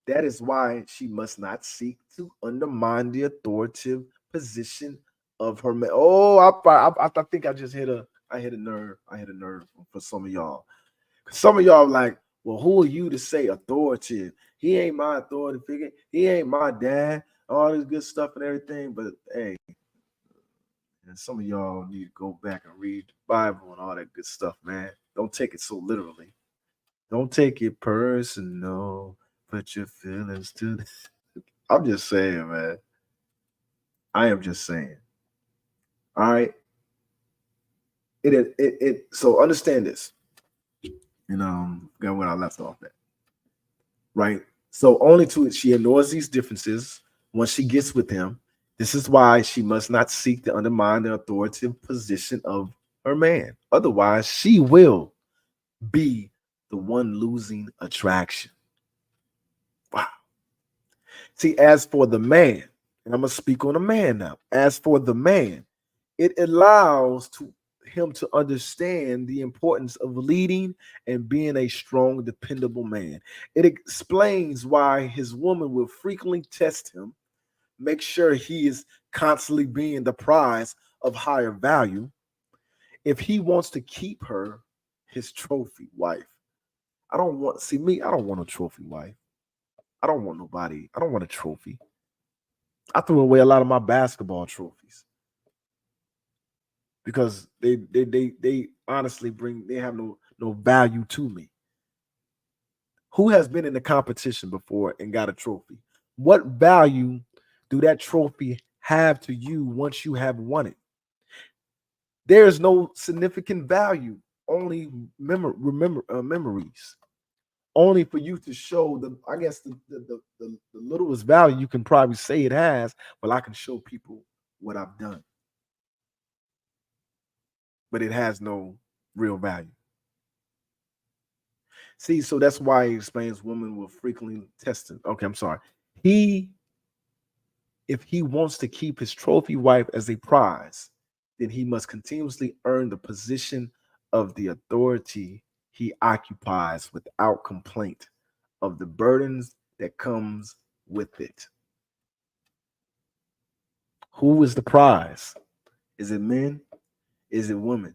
That is why she must not seek to undermine the authoritative position of her man. Oh, I think I just hit a nerve. I hit a nerve for some of y'all. Some of y'all like, well, who are you to say authoritative? He ain't my authority figure. He ain't my dad. All this good stuff and everything. But hey, and some of y'all need to go back and read the Bible and all that good stuff, man. Don't take it so literally. Don't take it personal. Put your feelings to the... I'm just saying, man. I am just saying. All right. So understand this. And got where I left off at. Right. So only to she ignores these differences once she gets with him. This is why she must not seek to undermine the authoritative position of her man. Otherwise, she will be the one losing attraction. Wow. See, as for the man, and I'm going to speak on the man now. As for the man, it allows him to understand the importance of leading and being a strong, dependable man. It explains why his woman will frequently test him, make sure he is constantly being the prize of higher value if he wants to keep her his trophy wife. I don't want a trophy wife. I don't want nobody. I don't want a trophy. I threw away a lot of my basketball trophies because they honestly they have no value to me. Who has been in the competition before and got a trophy? What value do that trophy have to you once you have won it? There is no significant value, only memories. Only for you to show the littlest value you can probably say it has. Well, I can show people what I've done, but it has no real value. See, so that's why he explains women will frequently test it. Okay, I'm sorry. If he wants to keep his trophy wife as a prize, then he must continuously earn the position of the authority he occupies without complaint of the burdens that comes with it. Who is the prize? Is it men? Is it women?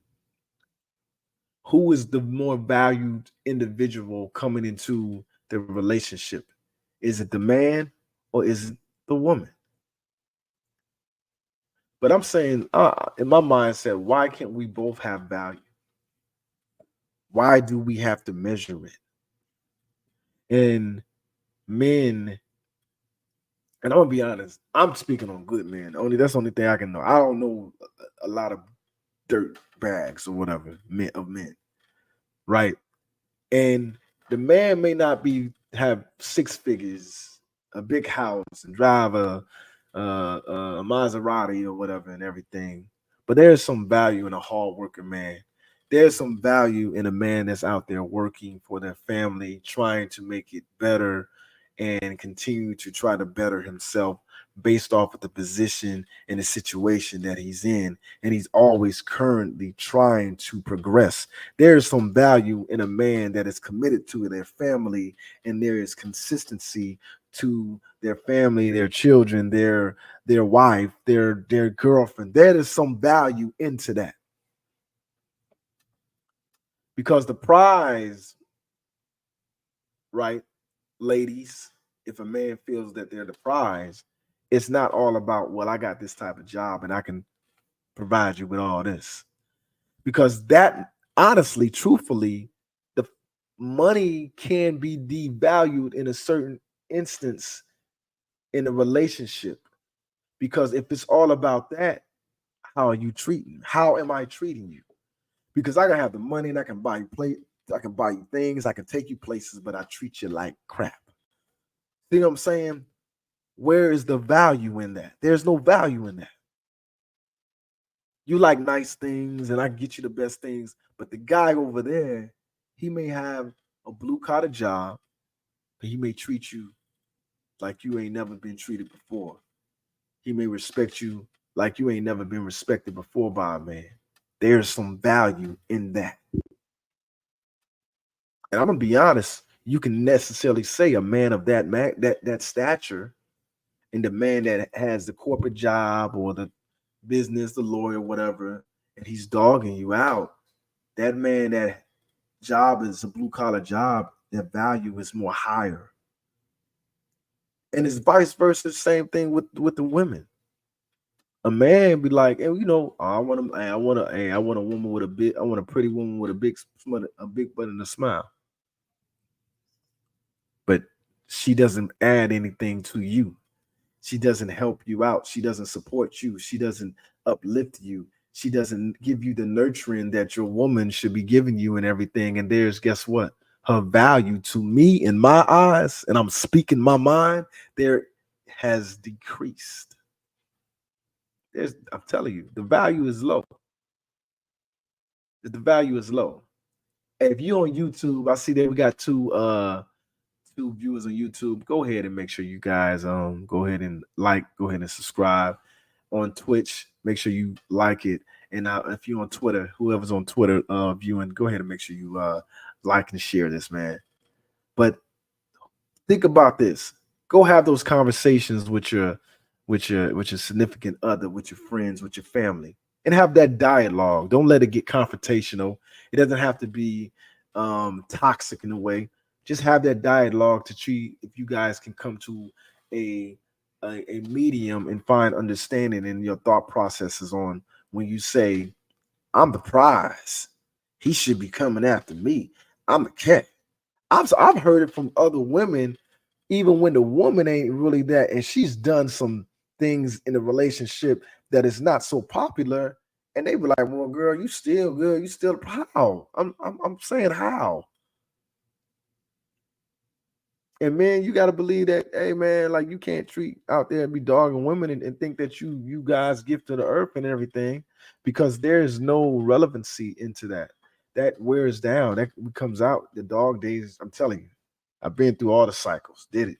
Who is the more valued individual coming into the relationship? Is it the man or is it the woman? But I'm saying, in my mindset, why can't we both have value? Why do we have to measure it? And men, and I'm gonna be honest, I'm speaking on good men. That's the only thing I can know. I don't know a lot of dirt bags or whatever men, right? And the man may not have six figures, a big house, and drive a Maserati or whatever and everything. But there's some value in a hardworking man. There's some value in a man that's out there working for their family, trying to make it better and continue to try to better himself based off of the position and the situation that he's in. And he's always currently trying to progress. There's some value in a man that is committed to their family, and there is consistency to their family, their children, their wife, their girlfriend. There is some value into that. Because the prize, right, ladies, if a man feels that they're the prize, it's not all about, well, I got this type of job and I can provide you with all this. Because that, honestly, truthfully, the money can be devalued in a certain instance in a relationship. Because if it's all about that, how are you treating? How am I treating you? Because I can have the money and I can buy you I can buy you things, I can take you places, but I treat you like crap. See what I'm saying? Where is the value in that? There's no value in that. You like nice things and I get you the best things, but the guy over there, he may have a blue collar job, but he may treat you like you ain't never been treated before. He may respect you like you ain't never been respected before by a man. There's some value in that. And I'm gonna be honest, you can necessarily say a man of that stature, and the man that has the corporate job or the business, the lawyer, whatever, and he's dogging you out. That man, that job is a blue collar job. Their value is more higher, and it's vice versa. Same thing with the women. A man be like, hey, I want I want a woman with I want a pretty woman with a big butt and a smile. But she doesn't add anything to you. She doesn't help you out. She doesn't support you. She doesn't uplift you. She doesn't give you the nurturing that your woman should be giving you and everything. And there's, guess what? Her value to me in my eyes, and I'm speaking my mind, there has decreased. I'm telling you, the value is low. The value is low. If you on YouTube, I see that we got two viewers on YouTube. Go ahead and make sure you guys go ahead and subscribe. On Twitch, make sure you like it. And if you're on Twitter, whoever's on Twitter viewing, go ahead and make sure you like and share this, man. But think about this. Go have those conversations with your significant other, with your friends, with your family, and have that dialogue. Don't let it get confrontational. It doesn't have to be toxic in a way. Just have that dialogue to treat if you guys can come to a medium and find understanding in your thought processes on when you say, I'm the prize. He should be coming after me. I'm the cat. I've heard it from other women, even when the woman ain't really that, and she's done some things in a relationship that is not so popular, and they be like, well, girl, you still good. You still how? I'm saying how. And man, you got to believe that, hey man, like you can't treat out there and be dogging women and think that you guys give to the earth and everything, because there's no relevancy into that. That wears down. That comes out the dog days. I'm telling you, I've been through all the cycles, did it.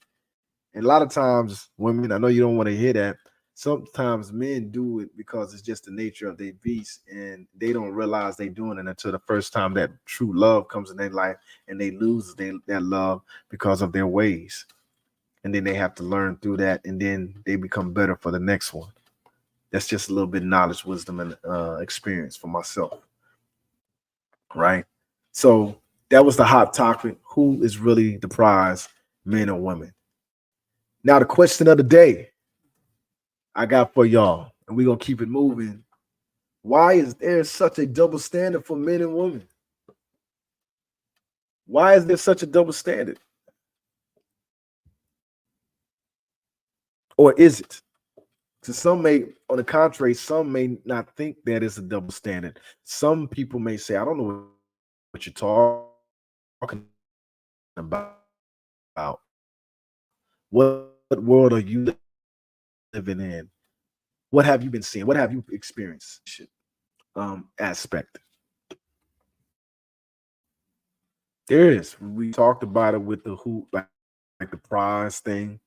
And a lot of times, women, I know you don't want to hear that. Sometimes men do it because it's just the nature of their beast, and they don't realize they're doing it until the first time that true love comes in their life, and they lose that love because of their ways. And then they have to learn through that, and then they become better for the next one. That's just a little bit of knowledge, wisdom, and experience for myself, right? So that was the hot topic. Who is really the prize, men or women? Now, the question of the day I got for y'all, and we're going to keep it moving. Why is there such a double standard for men and women? Why is there such a double standard? Or is it? To some may, on the contrary, some may not think that is a double standard. Some people may say, I don't know what you're talking about. What world are you living in? What have you been seeing? What have you experienced? Aspect. There is. We talked about it with the who, like the prize thing.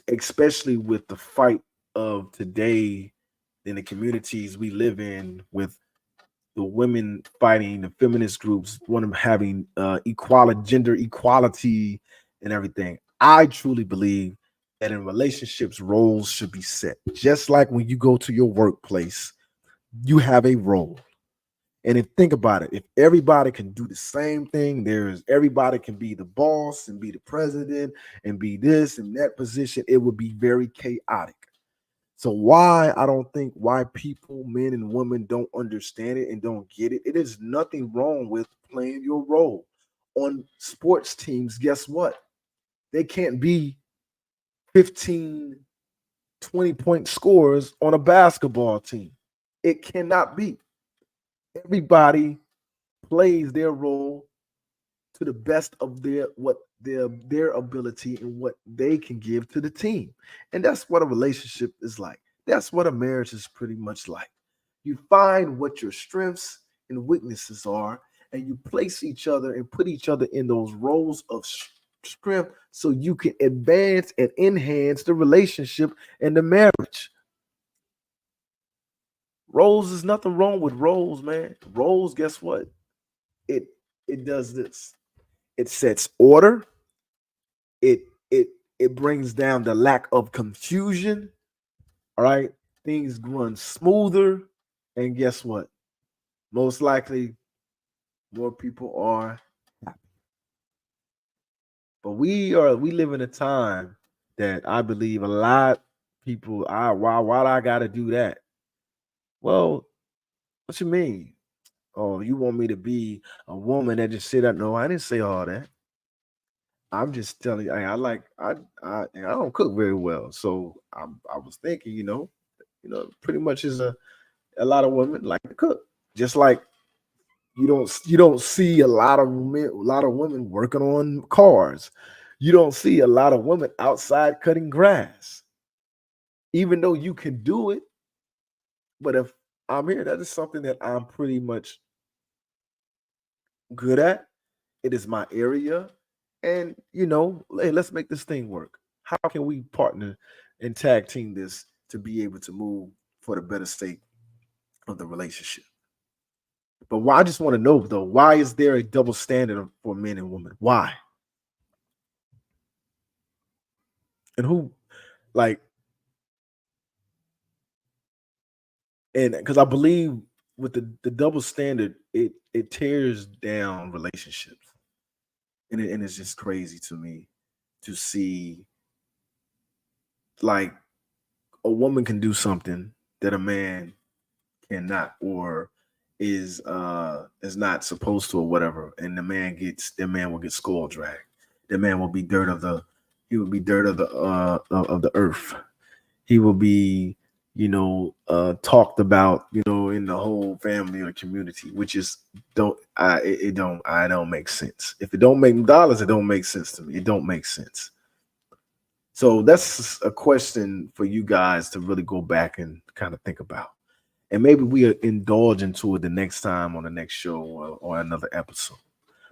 Especially with the fight of today in the communities we live in, with the women fighting, the feminist groups, one of having equality, gender equality, and everything. I truly believe that in relationships, roles should be set. Just like when you go to your workplace, you have a role. And if think about it, if everybody can do the same thing, everybody can be the boss and be the president and be this and that position, it would be very chaotic. So I don't think why people, men and women, don't understand it and don't get it. It is nothing wrong with playing your role. On sports teams, guess what? They can't be 15, 20-point scorers on a basketball team. It cannot be. Everybody plays their role to the best of their ability and what they can give to the team. And that's what a relationship is like. That's what a marriage is pretty much like. You find what your strengths and weaknesses are, and you place each other and put each other in those roles of strength so you can advance and enhance the relationship and the marriage. Roles is nothing wrong with roles, man. Roles, guess what? It it does this. It sets order. It it it brings down the lack of confusion. All right. Things run smoother. And guess what? Most likely more people are happy. But we live in a time that I believe a lot people, why do I gotta do that? Well, what you mean? Oh, you want me to be a woman that just sit up? No, I didn't say all that. I'm just telling you, I don't cook very well, so I was thinking, pretty much is a lot of women like to cook, just like you don't see a lot of women working on cars. You don't see a lot of women outside cutting grass, even though you can do it. But if I'm here, that is something that I'm pretty much good at. It is my area. And, hey, let's make this thing work. How can we partner and tag team this to be able to move for the better sake of the relationship? But I just want to know, though, why is there a double standard for men and women? Why? And who, like, and because I believe with the double standard, it tears down relationships. And it's just crazy to me to see, like, a woman can do something that a man cannot, or is not supposed to, or whatever, and the man will get skull dragged. The man will be dirt of the he will be dirt of the earth. He will be, talked about, in the whole family or community, which is don't make sense. If it don't make dollars, it don't make sense to me. It don't make sense. So that's a question for you guys to really go back and kind of think about. And maybe we indulge into it the next time on the next show, or another episode.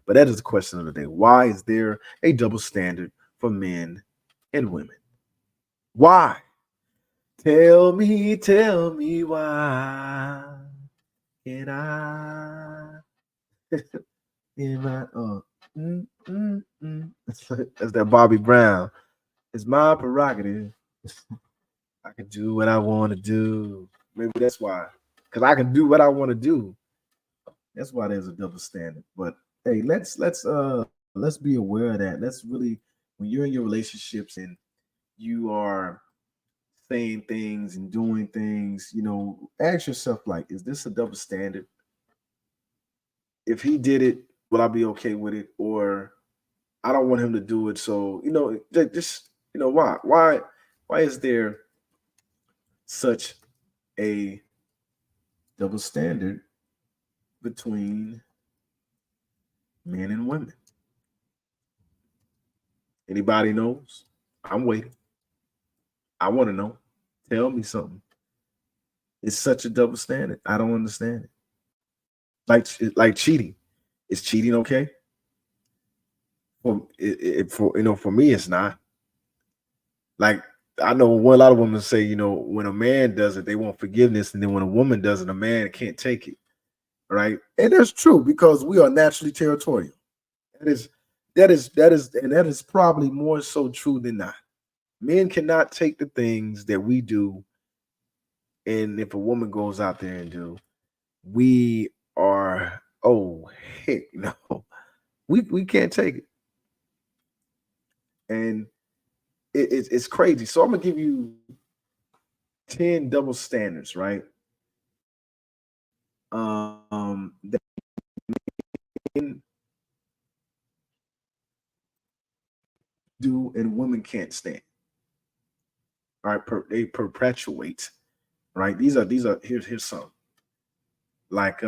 But that is the question of the day. Why is there a double standard for men and women? Why? Tell me why can I? In my That's that Bobby Brown. It's my prerogative. I can do what I want to do. Maybe that's why. Because I can do what I want to do. That's why there's a double standard. But hey, let's be aware of that. Let's really, when you're in your relationships and you are saying things and doing things, ask yourself, like, is this a double standard? If he did it, will I be okay with it? Or I don't want him to do it. So, just why is there such a double standard between men and women? Anybody knows? I'm waiting. I want to know. Tell me something. It's such a double standard. I don't understand it. Like cheating. Is cheating okay? For me, it's not. Like, I know a lot of women say, when a man does it, they want forgiveness, and then when a woman does it, a man can't take it, right? And that's true because we are naturally territorial. That is probably more so true than not. Men cannot take the things that we do, and if a woman goes out there and do, we are, oh heck no, we can't take it, and it's crazy. So I'm gonna give you 10 double standards, right? That men do and women can't stand. All right, they perpetuate, right? These are here's some, like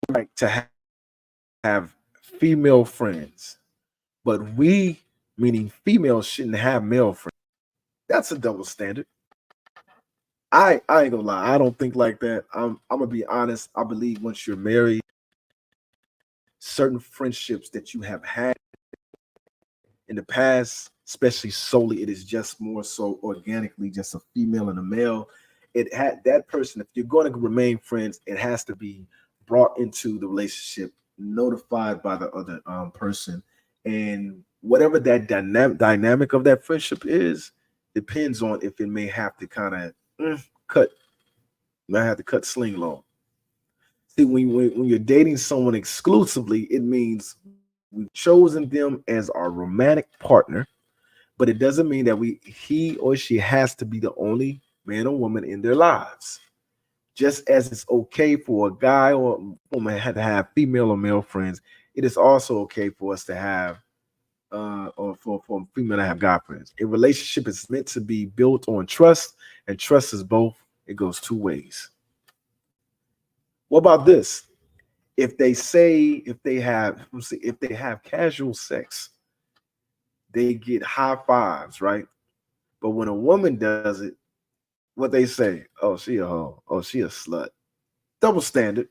like to have female friends, but we, meaning females, shouldn't have male friends. That's a double standard. I ain't gonna lie, I don't think like that. I'm gonna be honest. I believe once you're married, certain friendships that you have had in the past, especially solely, it is just more so organically, just a female and a male. It had that person, if you're going to remain friends, it has to be brought into the relationship, notified by the other person. And whatever that dynamic of that friendship is, depends on if it may have to kind of cut, might have to cut sling low. See, when you're dating someone exclusively, it means we've chosen them as our romantic partner, but it doesn't mean that he or she has to be the only man or woman in their lives. Just as it's okay for a guy or woman to have female or male friends, it is also okay for us to have or for a female to have guy friends. A relationship is meant to be built on trust, and trust is both. It goes two ways. What about this? If they have casual sex, they get high fives, right? But when a woman does it, what they say, oh, she a hoe, oh, she a slut. Double standard.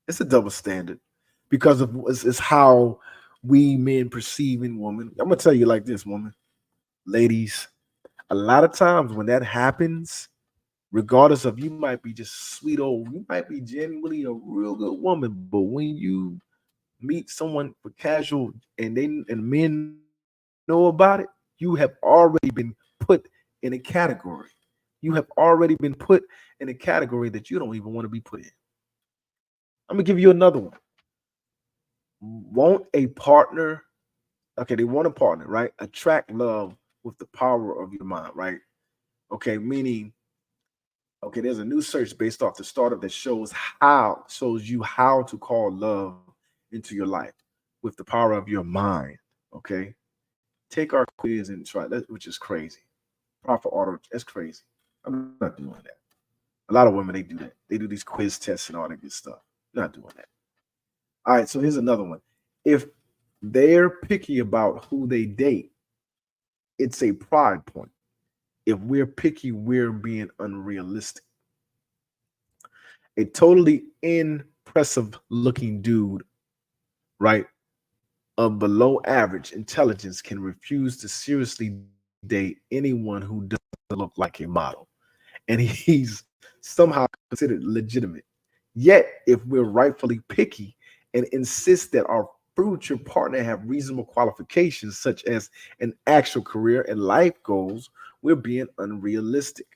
It's a double standard because of it's how we men perceive in women. I'm gonna tell you like this, woman, ladies. A lot of times when that happens, regardless of, you might be just sweet old, you might be genuinely a real good woman, but when you meet someone for casual and men know about it, you have already been put in a category. You have already been put in a category that you don't even want to be put in. I'm gonna give you another one. Want a partner? Okay, they want a partner, right? Attract love with the power of your mind, right? Okay, meaning, okay, there's a new search based off the startup that shows you how to call love into your life with the power of your mind. Okay, take our quiz and try that, which is crazy. Profit auto, that's crazy. I'm not doing that. A lot of women, they do that. They do these quiz tests and all that good stuff. Not doing that. All right, so here's another one. If they're picky about who they date, it's a pride point. If we're picky, we're being unrealistic. A totally impressive looking dude, right? of below average intelligence can refuse to seriously date anyone who doesn't look like a model, and he's somehow considered legitimate. Yet, if we're rightfully picky and insist that our future partner have reasonable qualifications, such as an actual career and life goals, we're being unrealistic.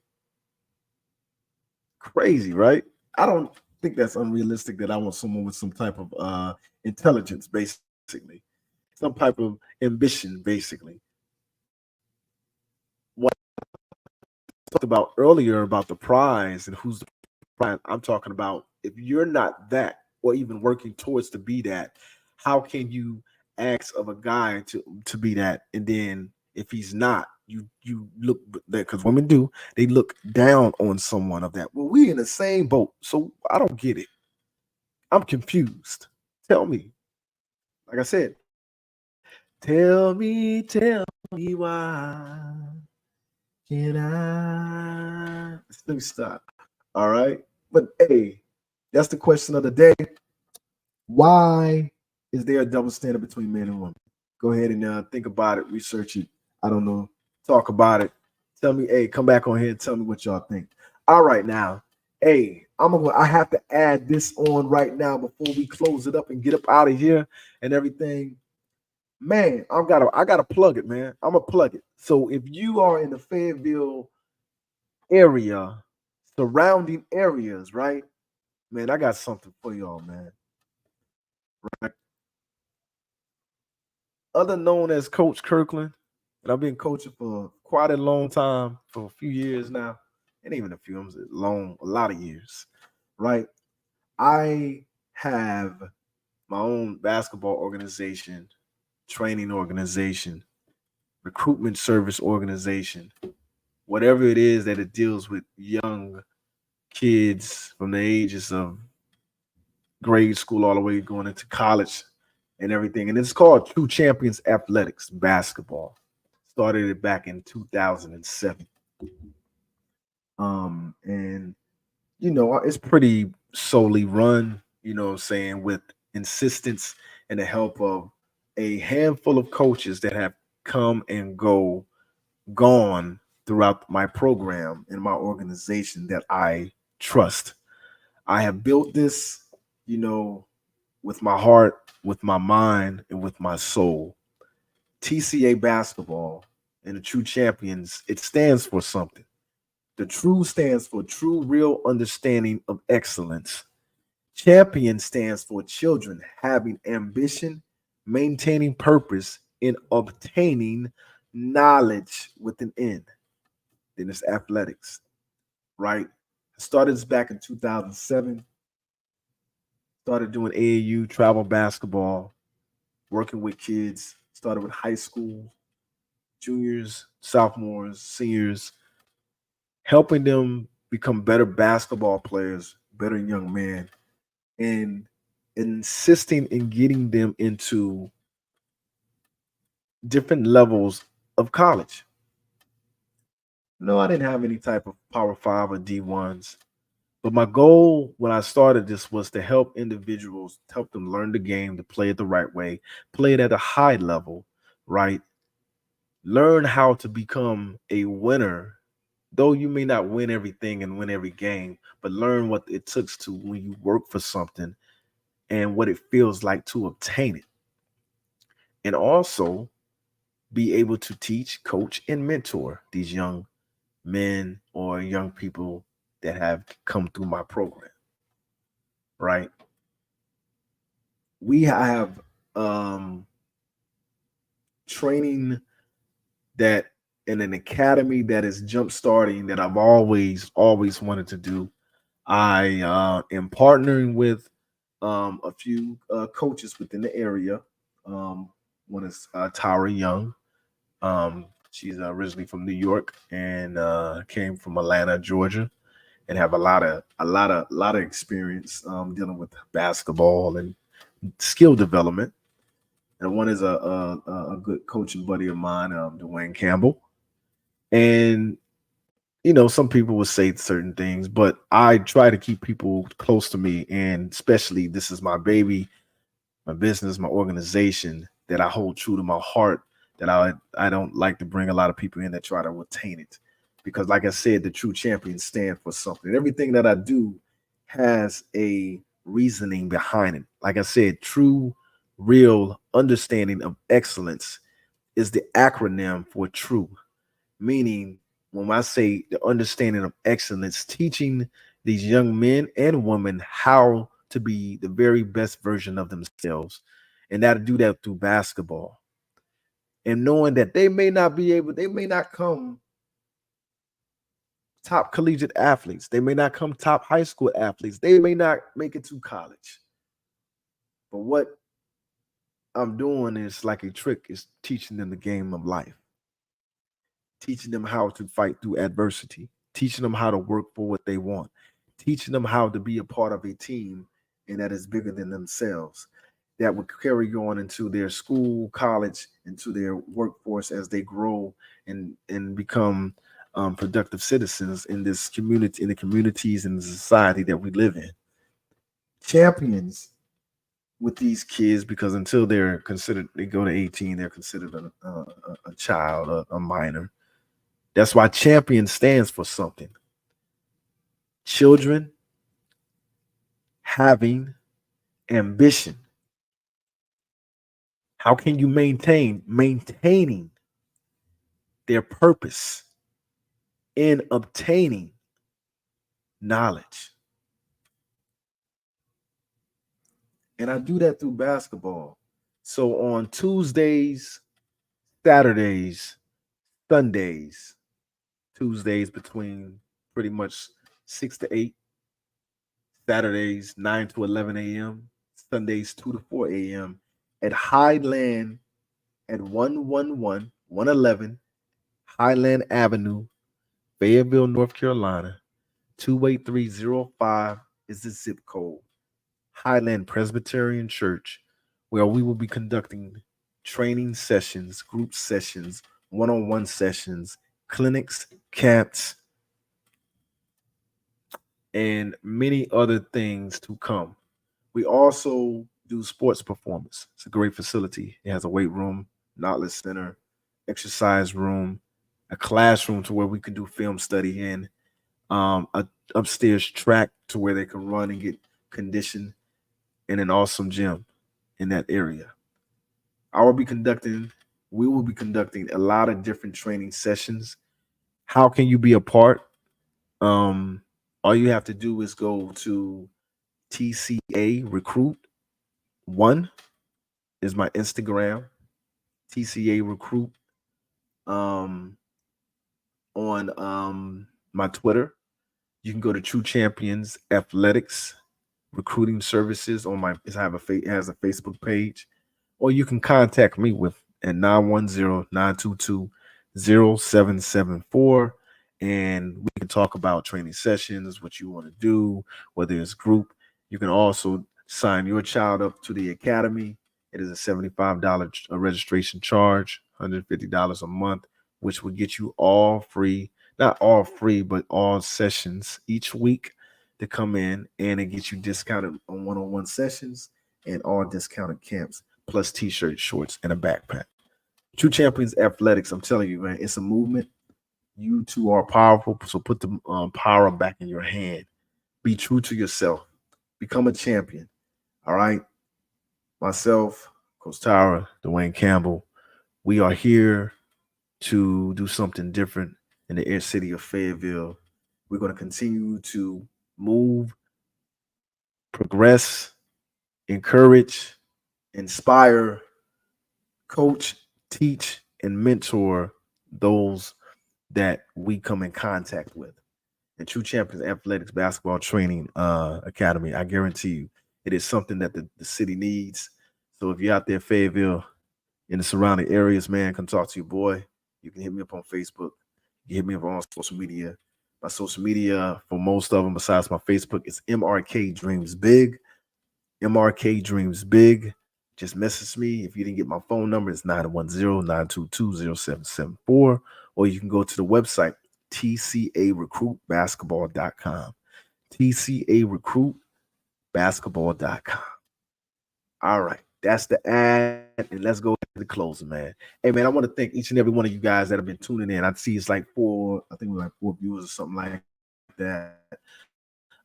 Crazy, right? I don't think that's unrealistic that I want someone with some type of intelligence, basically, some type of ambition, basically. What I talked about earlier about the prize and who's the prize, I'm talking about if you're not that or even working towards to be that, how can you ask of a guy to be that? And then if he's not, you look there because women do, they look down on someone of that. Well, we in the same boat, so I don't get it. I'm confused. Tell me. Like I said, tell me why can I? Let me stop. All right. But hey, that's the question of the day. Why is there a double standard between men and women? Go ahead and think about it, research it. I don't know. Talk about it. Tell me, hey, come back on here and tell me what y'all think. All right, now, hey, I have to add this on right now before we close it up and get up out of here and everything. Man, I gotta plug it, man. I'm gonna plug it. So if you are in the Fayetteville area, surrounding areas, right? Man, I got something for y'all, man. Right. Other known as Coach Kirkland, and I've been coaching for quite a long time, for a few years now, and even a few, a lot of years, right? I have my own basketball organization, training organization, recruitment service organization, whatever it is that it deals with young kids from the ages of grade school all the way going into college and everything. And it's called True Champions Athletics Basketball. Started it back in 2007. And it's pretty solely run, what I'm saying, with insistence and the help of a handful of coaches that have come and gone throughout my program and my organization that I trust. I have built this, with my heart, with my mind, and with my soul. TCA basketball and the True Champions, it stands for something. The true stands for true, real understanding of excellence. Champion stands for children having ambition, maintaining purpose, and obtaining knowledge with an end. Then it's athletics, right? I started this back in 2007. Started doing AAU travel basketball, working with kids. Started with high school, juniors, sophomores, seniors, helping them become better basketball players, better young men, and insisting in getting them into different levels of college. No, I didn't have any type of Power Five or D1s. But my goal when I started this was to help individuals, help them learn the game, to play it the right way, play it at a high level, right? Learn how to become a winner. Though you may not win everything and win every game, but learn what it took to when you work for something and what it feels like to obtain it. And also be able to teach, coach, and mentor these young men or young people that have come through my program, right? We have training that in an academy that is jump starting that I've always wanted to do. I am partnering with a few coaches within the area. One is Tara Young. She's originally from New York and came from Atlanta, Georgia, and have a lot of experience dealing with basketball and skill development. And one is a good coaching buddy of mine, Dwayne Campbell. And some people would say certain things, but I try to keep people close to me, and especially this is my baby, my business, my organization that I hold true to my heart, that I don't like to bring a lot of people in that try to attain it. Because like I said, the true champions stand for something. Everything that I do has a reasoning behind it. Like I said, true, real understanding of excellence is the acronym for true, meaning when I say the understanding of excellence, teaching these young men and women how to be the very best version of themselves, and that to do that through basketball, and knowing that they may not come top collegiate athletes, they may not come top high school athletes, they may not make it to college, but what I'm doing is like a trick, is teaching them the game of life, teaching them how to fight through adversity, teaching them how to work for what they want, teaching them how to be a part of a team and that is bigger than themselves, that would carry on into their school, college, into their workforce as they grow and become productive citizens in this community, in the communities and the society that we live in. Champions with these kids, because until they're considered, they go to 18, they're considered a child, a minor. That's why champion stands for something. Children having ambition. How can you maintaining their purpose in obtaining knowledge? And I do that through basketball. So on Tuesdays, Saturdays, Sundays, Tuesdays between pretty much 6 to 8, Saturdays 9 to 11 a.m., Sundays 2 to 4 a.m. at Highland at 111 Highland Avenue, Fayetteville, North Carolina. 28305 is the zip code. Highland Presbyterian Church, where we will be conducting training sessions, group sessions, one-on-one sessions, clinics, camps, and many other things to come. We also do sports performance. It's a great facility. It has a weight room, knowledge center, exercise room, a classroom to where we can do film study in, a upstairs track to where they can run and get conditioned, and an awesome gym in that area. We will be conducting a lot of different training sessions. How can you be a part? All you have to do is go to TCA Recruit 1 is my Instagram, TCA Recruit on my Twitter. You can go to True Champions Athletics Recruiting Services on my it has a Facebook page, or you can contact me with at 910-922-0774, and we can talk about training sessions, what you want to do, whether it's group. You can also sign your child up to the academy. It is a $75 registration charge, $150 a month, which will get you all free, not all free, but all sessions each week to come in, and it gets you discounted on one-on-one sessions and all discounted camps, plus t-shirts, shorts, and a backpack. True Champions Athletics, I'm telling you, man, it's a movement. You two are powerful, so put the power back in your hand. Be true to yourself. Become a champion. All right? Myself, Coach Tyra, Dwayne Campbell, we are here to do something different in the inner city of Fayetteville. We're going to continue to move, progress, encourage, inspire, coach, teach, and mentor those that we come in contact with. And True Champions Athletics Basketball Training Academy, I guarantee you, it is something that the city needs. So if you're out there, Fayetteville, in the surrounding areas, man, come talk to your boy. You can hit me up on Facebook. You can hit me up on social media. My social media, for most of them, besides my Facebook, is MRK Dreams Big. MRK Dreams Big. Just message me. If you didn't get my phone number, it's 910-922-0774. Or you can go to the website, tcarecruitbasketball.com. tcarecruitbasketball.com. All right. That's the ad, and let's go to the closing, man. Hey, man, I want to thank each and every one of you guys that have been tuning in. I see it's like four viewers or something like that.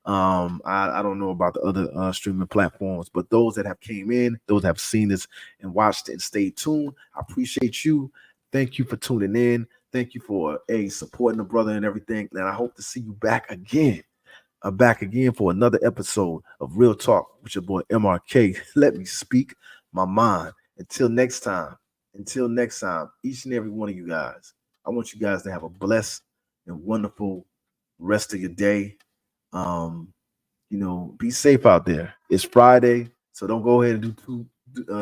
I don't know about the other streaming platforms, but those that have came in, those that have seen this and watched it and stayed tuned, I appreciate you. Thank you for tuning in. Thank you for supporting the brother and everything. And I hope to see you back again. Back again for another episode of Real Talk with your boy MRK. Let me speak my mind. Until next time, each and every one of you guys, I want you guys to have a blessed and wonderful rest of your day. Be safe out there. It's Friday, so don't go ahead and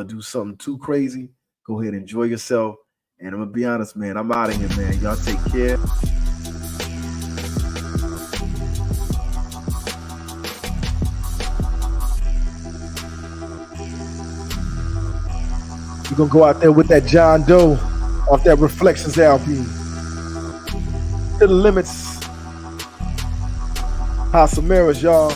do something too crazy. Go ahead and enjoy yourself. And I'm gonna be honest, man, I'm out of here, man. Y'all take care. You're gonna go out there with that John Doe off that Reflections album. To the limits. House of Mirrors, y'all.